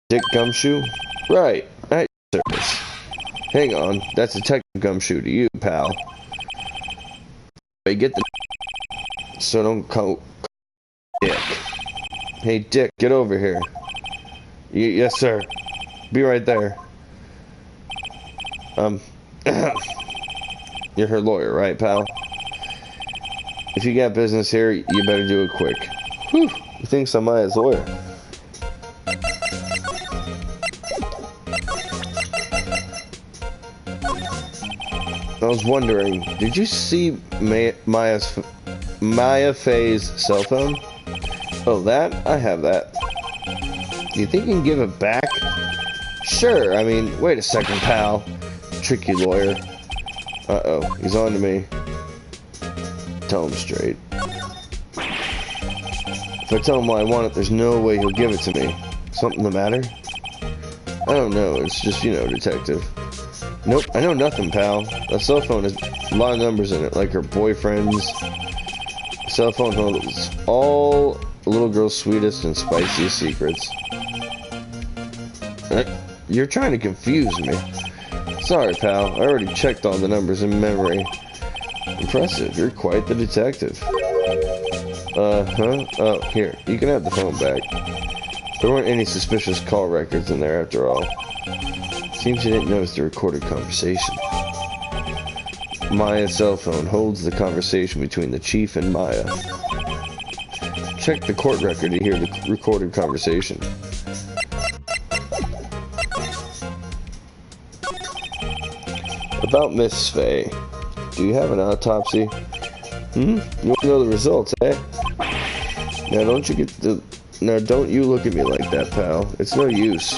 A: Dick Gumshoe? Right. Night service. Hang on. That's Detective Gumshoe to you, pal. Wait, get the... So don't call... Dick. Hey, Dick, get over here. Yes, sir. Be right there. You're her lawyer, right, pal? If you got business here, you better do it quick. Whew, he thinks I'm Maya's lawyer. I was wondering, did you see Maya Faye's cell phone? Oh, that? I have that. Do you think you can give it back? Sure, I mean, wait a second, pal. Tricky lawyer. Uh-oh, he's on to me. Tell him straight. If I tell him why I want it, there's no way he'll give it to me. Something the matter? I don't know, it's just, you know, detective. Nope, I know nothing, pal. That cell phone has a lot of numbers in it, like her boyfriend's cell phone holds all little girl's sweetest and spiciest secrets. You're trying to confuse me. Sorry, pal. I already checked all the numbers in memory. Impressive. You're quite the detective. Oh, here. You can have the phone back. There weren't any suspicious call records in there after all. Seems you didn't notice the recorded conversation. Maya's cell phone holds the conversation between the chief and Maya. Check the court record to hear the recorded conversation. About Miss Faye. Do you have an autopsy? You want to know the results, eh? Now don't you look at me like that, pal. It's no use.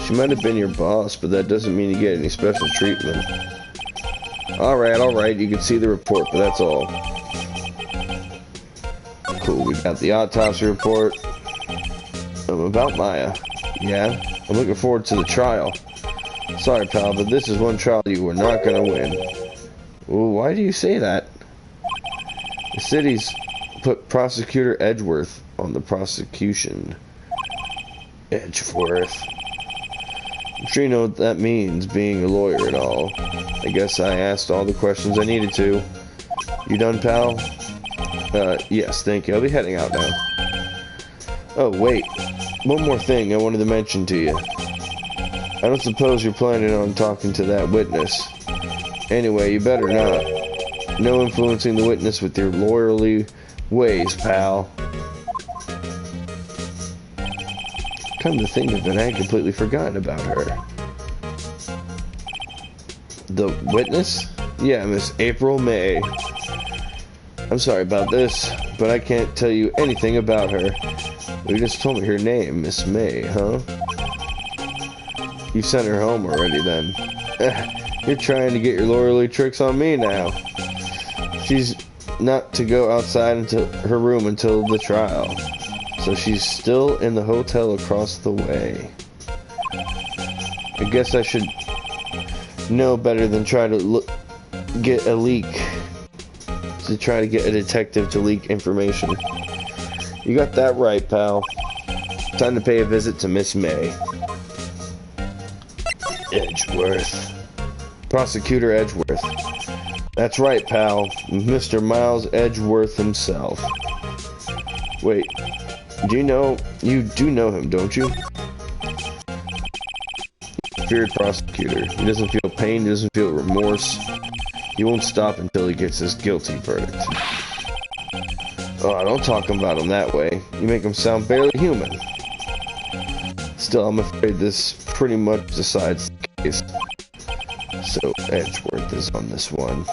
A: She might have been your boss, but that doesn't mean you get any special treatment. Alright, you can see the report, but that's all. Cool, we got the autopsy report. About Maya. Yeah, I'm looking forward to the trial. Sorry, pal, but this is one trial you were not gonna win. Well, why do you say that? The city's put Prosecutor Edgeworth on the prosecution. Edgeworth. I'm sure you know what that means, being a lawyer and all. I guess I asked all the questions I needed to. You done, pal? Yes, thank you. I'll be heading out now. Oh, wait. One more thing I wanted to mention to you. I don't suppose you're planning on talking to that witness. Anyway, you better not. No influencing the witness with your lawyerly ways, pal. Come to think of it, I had completely forgotten about her. The witness? Yeah, Miss April May. I'm sorry about this, but I can't tell you anything about her. You just told me her name, Miss May, huh? You sent her home already, then. You're trying to get your lawyerly tricks on me now. She's not to go outside into her room until the trial. So she's still in the hotel across the way. I guess I should know better than try to get a leak. To try to get a detective to leak information. You got that right, pal. Time to pay a visit to Miss May. Edgeworth. Prosecutor Edgeworth. That's right, pal. Mr. Miles Edgeworth himself. Wait, you do know him, don't you? Feared prosecutor. He doesn't feel pain, he doesn't feel remorse. He won't stop until he gets his guilty verdict. Oh, don't talk about him that way. You make him sound barely human. Still, I'm afraid this pretty much decides the case. So, Edgeworth is on this one.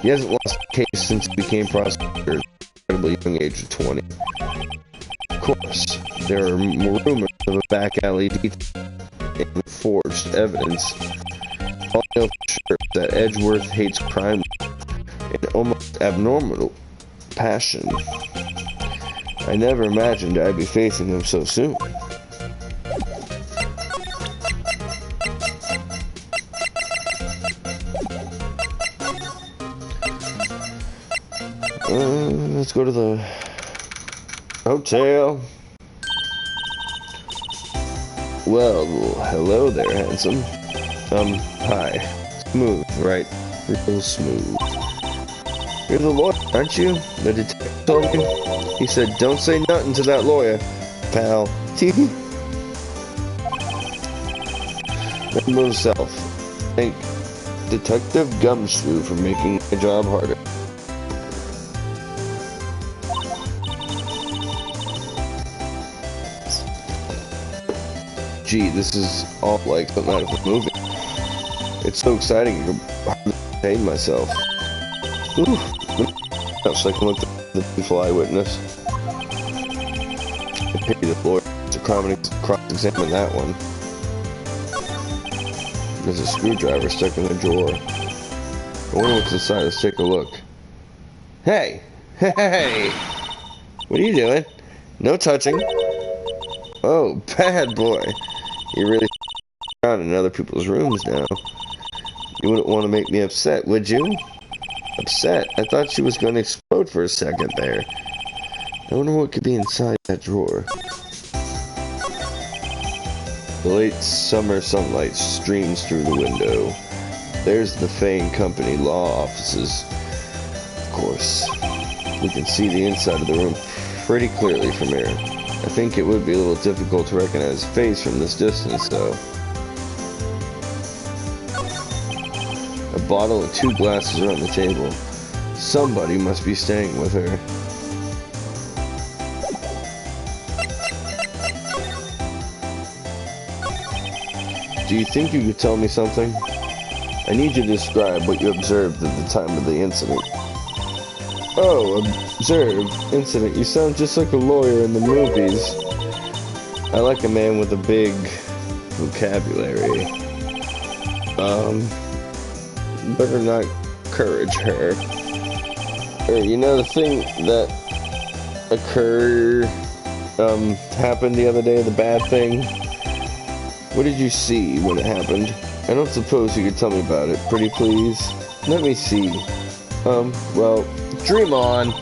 A: He hasn't lost a case since he became prosecutor at an incredibly young age of 20. Of course, there are more rumors of a back alley detail and forged evidence. All I know for sure is that Edgeworth hates crime and almost abnormal passion. I never imagined I'd be facing him so soon. Let's go to the hotel. Well, hello there, handsome. Hi. Smooth, right? Real smooth. You're the lawyer, aren't you? The detective told me. He said, don't say nothing to that lawyer, pal. Number self. Thank Detective Gumshoe for making my job harder. Gee, this is all like something out of a movie. It's so exciting, I can hardly contain myself. Ooh, so I can look at the beautiful eyewitness. I pity the lawyer to cross-examine that one. There's a screwdriver stuck in the drawer. I wonder what's inside. Let's take a look. Hey! Hey! What are you doing? No touching. Oh, bad boy. You really around in other people's rooms now. You wouldn't want to make me upset, would you? Upset? I thought she was going to explode for a second there. I wonder what could be inside that drawer. The late summer sunlight streams through the window. There's the Fane Company law offices. Of course, we can see the inside of the room pretty clearly from here. I think it would be a little difficult to recognize his face from this distance, though. A bottle and 2 glasses are on the table. Somebody must be staying with her. Do you think you could tell me something? I need you to describe what you observed at the time of the incident. Oh, observe, incident. You sound just like a lawyer in the movies. I like a man with a big vocabulary. Better not encourage her. You know the thing that happened the other day, the bad thing? What did you see when it happened? I don't suppose you could tell me about it, pretty please? Let me see. Well, dream on.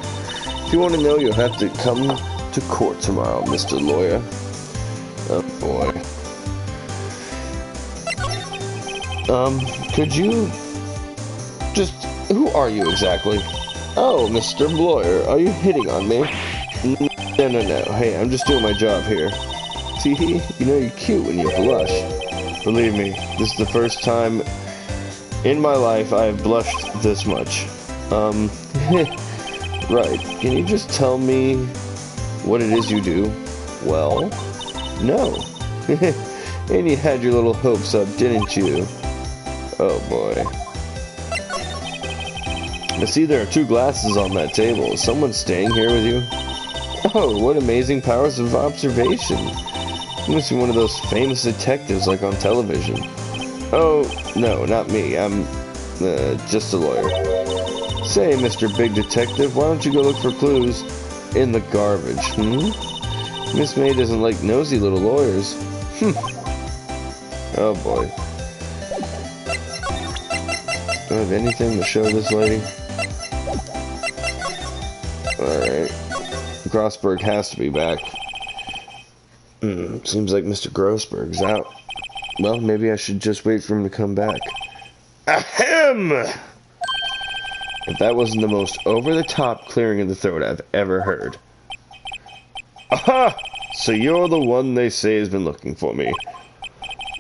A: If you want to know, you'll have to come to court tomorrow, Mr. Lawyer. Oh, boy. Could you... just... who are you exactly? Oh, Mr. Lawyer, are you hitting on me? No. Hey, I'm just doing my job here. See, you know you're cute when you blush. Believe me, this is the first time in my life I have blushed this much. Right. Can you just tell me what it is you do? Well, no. And you had your little hopes up, didn't you? Oh boy. I see there are 2 glasses on that table. Is someone staying here with you? Oh, what amazing powers of observation. You must be one of those famous detectives like on television. Oh, no, not me. I'm just a lawyer. Say, Mr. Big Detective, why don't you go look for clues in the garbage, Miss May doesn't like nosy little lawyers. Oh, boy. Do I have anything to show this lady? Alright. Grossberg has to be back. Seems like Mr. Grossberg's out. Well, maybe I should just wait for him to come back. Ahem! If that wasn't the most over-the-top clearing of the throat I've ever heard. Aha! So you're the one they say has been looking for me.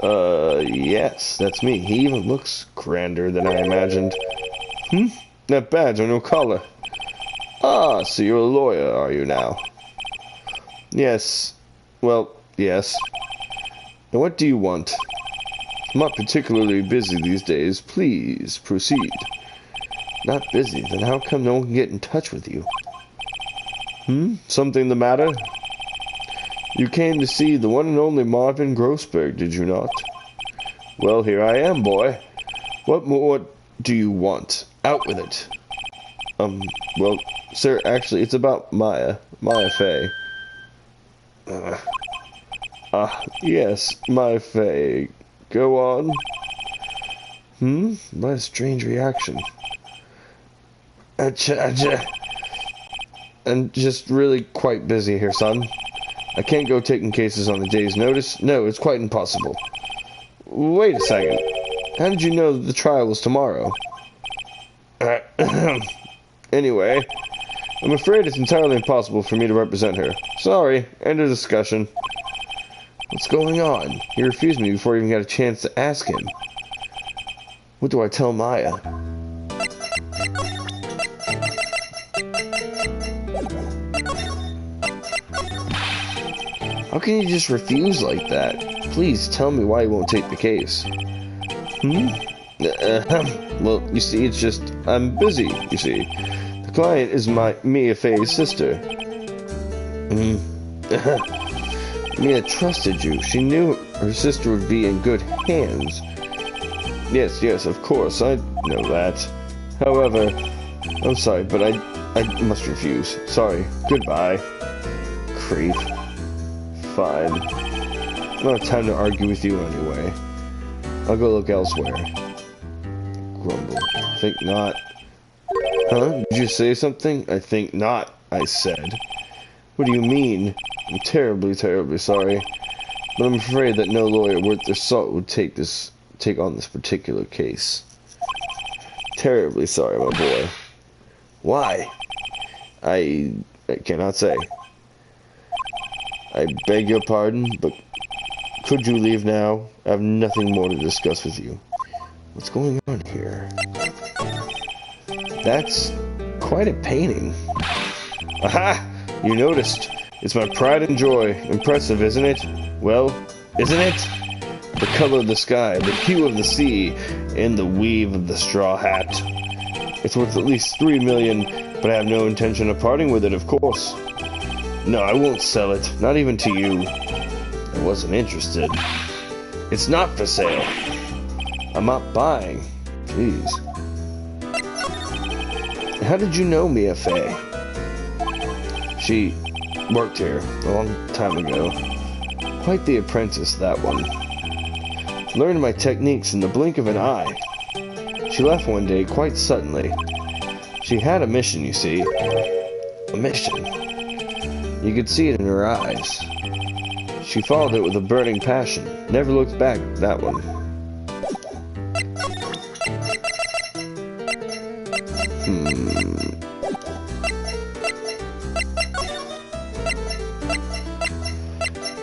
A: Yes, that's me. He even looks grander than I imagined. That badge on your collar. Ah, so you're a lawyer, are you now? Yes. Well, yes. And what do you want? I'm not particularly busy these days. Please, proceed. Not busy? Then how come no one can get in touch with you? Something the matter? You came to see the one and only Marvin Grossberg, did you not? Well, here I am, boy. What more do you want? Out with it. Well, sir, actually, it's about Maya Fey. Yes, Maya Fey. Go on. What a strange reaction. I'm just really quite busy here, son. I can't go taking cases on a day's notice. No, it's quite impossible. Wait a second. How did you know that the trial was tomorrow? Anyway, I'm afraid it's entirely impossible for me to represent her. Sorry, end of discussion. What's going on? He refused me before I even got a chance to ask him. What do I tell Maya? How can you just refuse like that? Please tell me why you won't take the case. Well, you see, it's just, I'm busy, you see. The client is Mia Fey's sister. Mia trusted you. She knew her sister would be in good hands. Yes, of course, I know that. However, I'm sorry, but I must refuse. Sorry. Goodbye. Creep. Fine. I don't have time to argue with you anyway. I'll go look elsewhere. Grumble. Think not. Huh? Did you say something? I think not, I said. What do you mean? I'm terribly, terribly sorry. But I'm afraid that no lawyer worth their salt would take on this particular case. Terribly sorry, my boy. Why? I cannot say. I beg your pardon, but could you leave now? I have nothing more to discuss with you. What's going on here? That's quite a painting. Aha! You noticed. It's my pride and joy. Impressive, isn't it? Well, isn't it? The color of the sky, the hue of the sea, and the weave of the straw hat. It's worth at least 3 million, but I have no intention of parting with it, of course. No, I won't sell it, not even to you. I wasn't interested. It's not for sale. I'm not buying. Jeez. How did you know Mia Fey? She worked here a long time ago. Quite the apprentice, that one. Learned my techniques in the blink of an eye. She left one day quite suddenly. She had a mission, you see. A mission. You could see it in her eyes. She followed it with a burning passion. Never looked back, that one.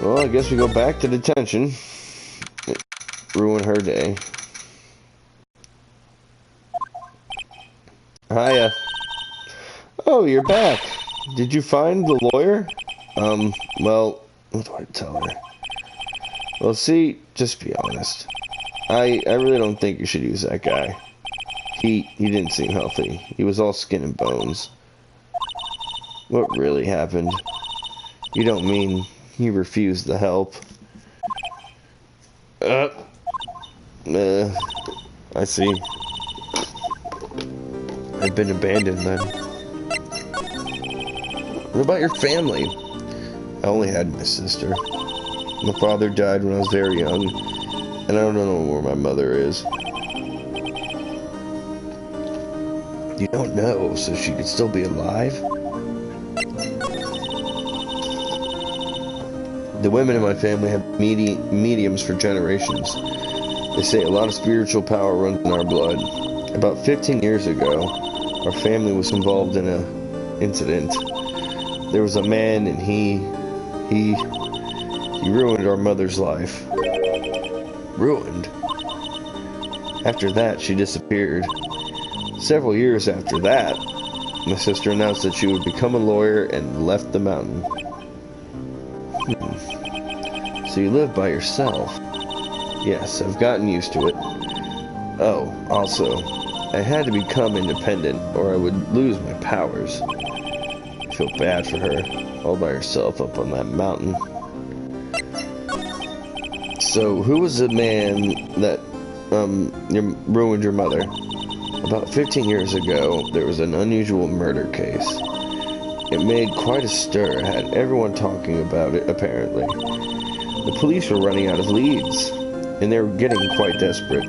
A: Well, I guess we go back to detention. Ruin her day. Hiya. Oh, you're back. Did you find the lawyer? Well, what do I tell her? Well, see, just be honest. I really don't think you should use that guy. He didn't seem healthy. He was all skin and bones. What really happened? You don't mean he refused the help? I see. I've been abandoned then. What about your family? I only had my sister. My father died when I was very young, and I don't know where my mother is. You don't know, so she could still be alive? The women in my family have mediums for generations. They say a lot of spiritual power runs in our blood. About 15 years ago, our family was involved in an incident. There was a man, and he ruined our mother's life. Ruined? After that, she disappeared. Several years after that, my sister announced that she would become a lawyer and left the mountain. So you live by yourself? Yes, I've gotten used to it. Oh, also, I had to become independent or I would lose my powers. I feel bad for her, all by herself up on that mountain. So, who was the man that ruined your mother? About 15 years ago, there was an unusual murder case. It made quite a stir, had everyone talking about it, apparently. The police were running out of leads, and they were getting quite desperate.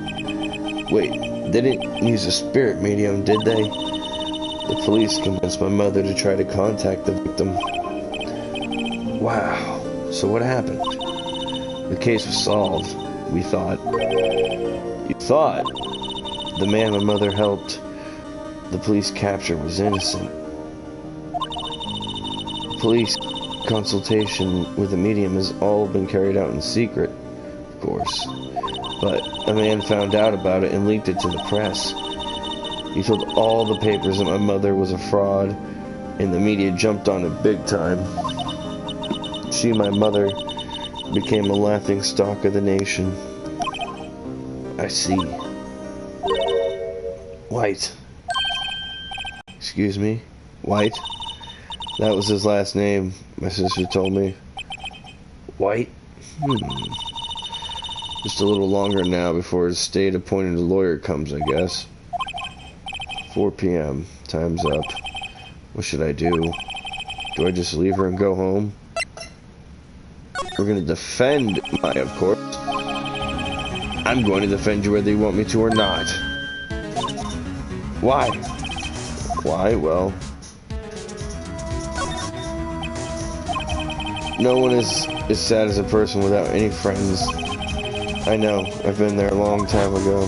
A: Wait, they didn't use a spirit medium, did they? The police convinced my mother to try to contact the victim. Wow, so what happened? The case was solved, we thought. You thought? The man my mother helped the police capture was innocent. Police consultation with a medium has all been carried out in secret, of course. But a man found out about it and leaked it to the press. He told all the papers that my mother was a fraud, and the media jumped on it big time. She, my mother, became a laughing stock of the nation. I see. White. Excuse me? White? That was his last name, my sister told me. White? Just a little longer now before his state-appointed lawyer comes, I guess. 4 p.m. Time's up. What should I do? Do I just leave her and go home? We're gonna defend Maya, of course. I'm going to defend you whether you want me to or not. Why? Why? Well, No one is as sad as a person without any friends. I know, I've been there a long time ago.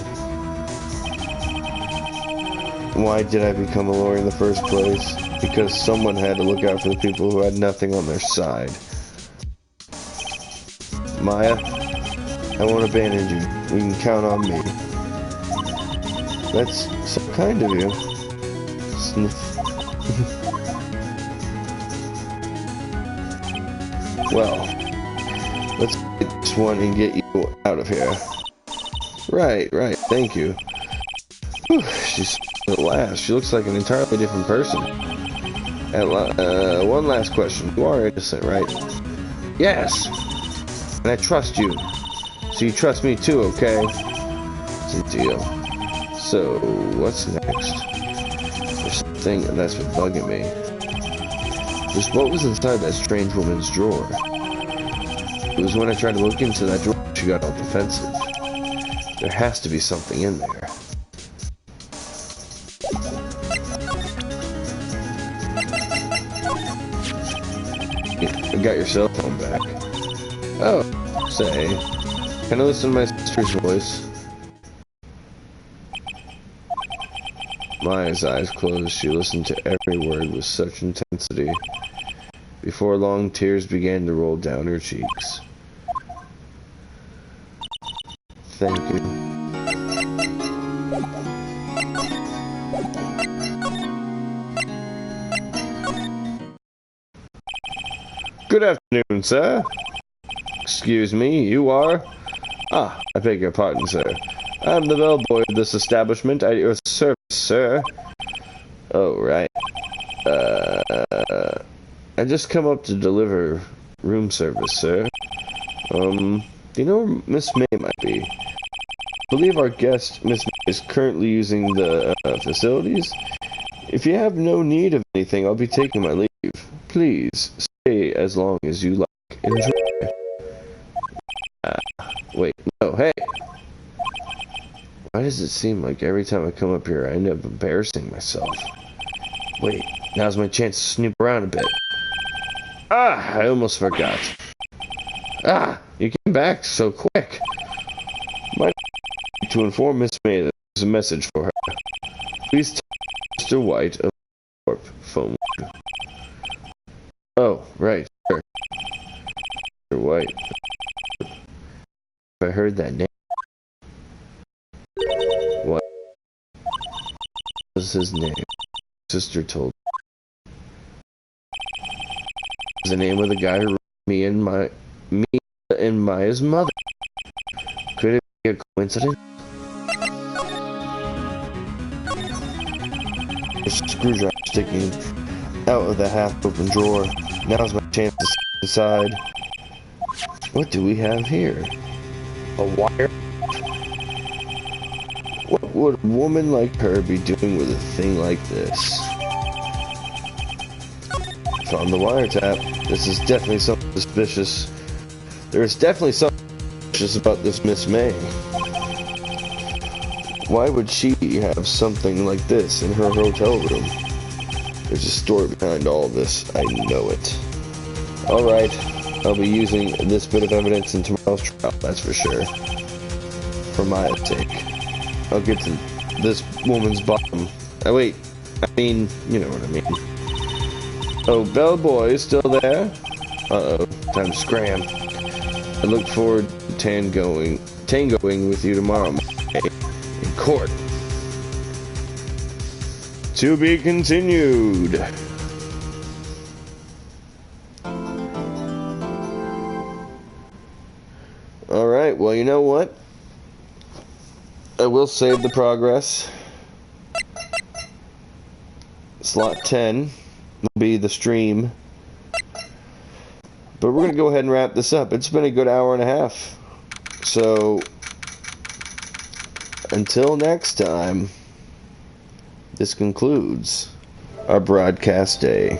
A: Why did I become a lawyer in the first place? Because someone had to look out for the people who had nothing on their side. Maya, I won't abandon you. You can count on me. That's so kind of you. Sniff. Well, let's get this one and get you out of here. Right, thank you. Whew, she's at last. She looks like an entirely different person. One last question. You are innocent, right? Yes! And I trust you. So you trust me too, okay? It's a deal. So, what's next? There's something that's been bugging me. Just what was inside that strange woman's drawer? It was when I tried to look into that drawer, she got all defensive. There has to be something in there. You got your cell phone back. Oh, say, can I listen to my sister's voice? Maya's eyes closed. She listened to every word with such intensity. Before long, tears began to roll down her cheeks. Thank you. Good afternoon, sir. Excuse me, you are? Ah, I beg your pardon, sir. I'm the bellboy of this establishment at your service, sir. Oh, right. I just come up to deliver room service, sir. Do you know where Miss May might be? I believe our guest, Miss May, is currently using the facilities. If you have no need of anything, I'll be taking my leave. Please, stay as long as you like. Enjoy. Wait, no, hey! Why does it seem like every time I come up here I end up embarrassing myself? Wait, now's my chance to snoop around a bit. Ah, I almost forgot. Ah, you came back so quick. Might need to inform Miss May that there's a message for her. Please tell Mr. White of the Corp phone. Oh, right, sure. Mr. White. I heard that name. What was his name? Sister told me. It was the name of the guy who wrote me and Maya's mother. Could it be a coincidence? There's a screwdriver sticking out of the half-open drawer. Now's my chance to decide. What do we have here? A wire? What would a woman like her be doing with a thing like this? Found the wiretap. This is definitely something suspicious. There is definitely something suspicious about this Miss May. Why would she have something like this in her hotel room? There's a story behind all of this. I know it. Alright, I'll be using this bit of evidence in tomorrow's trial, that's for sure. For my sake. I'll get to this woman's bottom. Oh, wait. I mean, you know what I mean. Oh, bellboy, still there? Uh-oh. Time to scram. I look forward to tangoing with you tomorrow in court. To be continued. Alright, well, you know what? I will save the progress. Slot 10 will be the stream. But we're going to go ahead and wrap this up. It's been a good hour and a half. So, until next time, this concludes our broadcast day.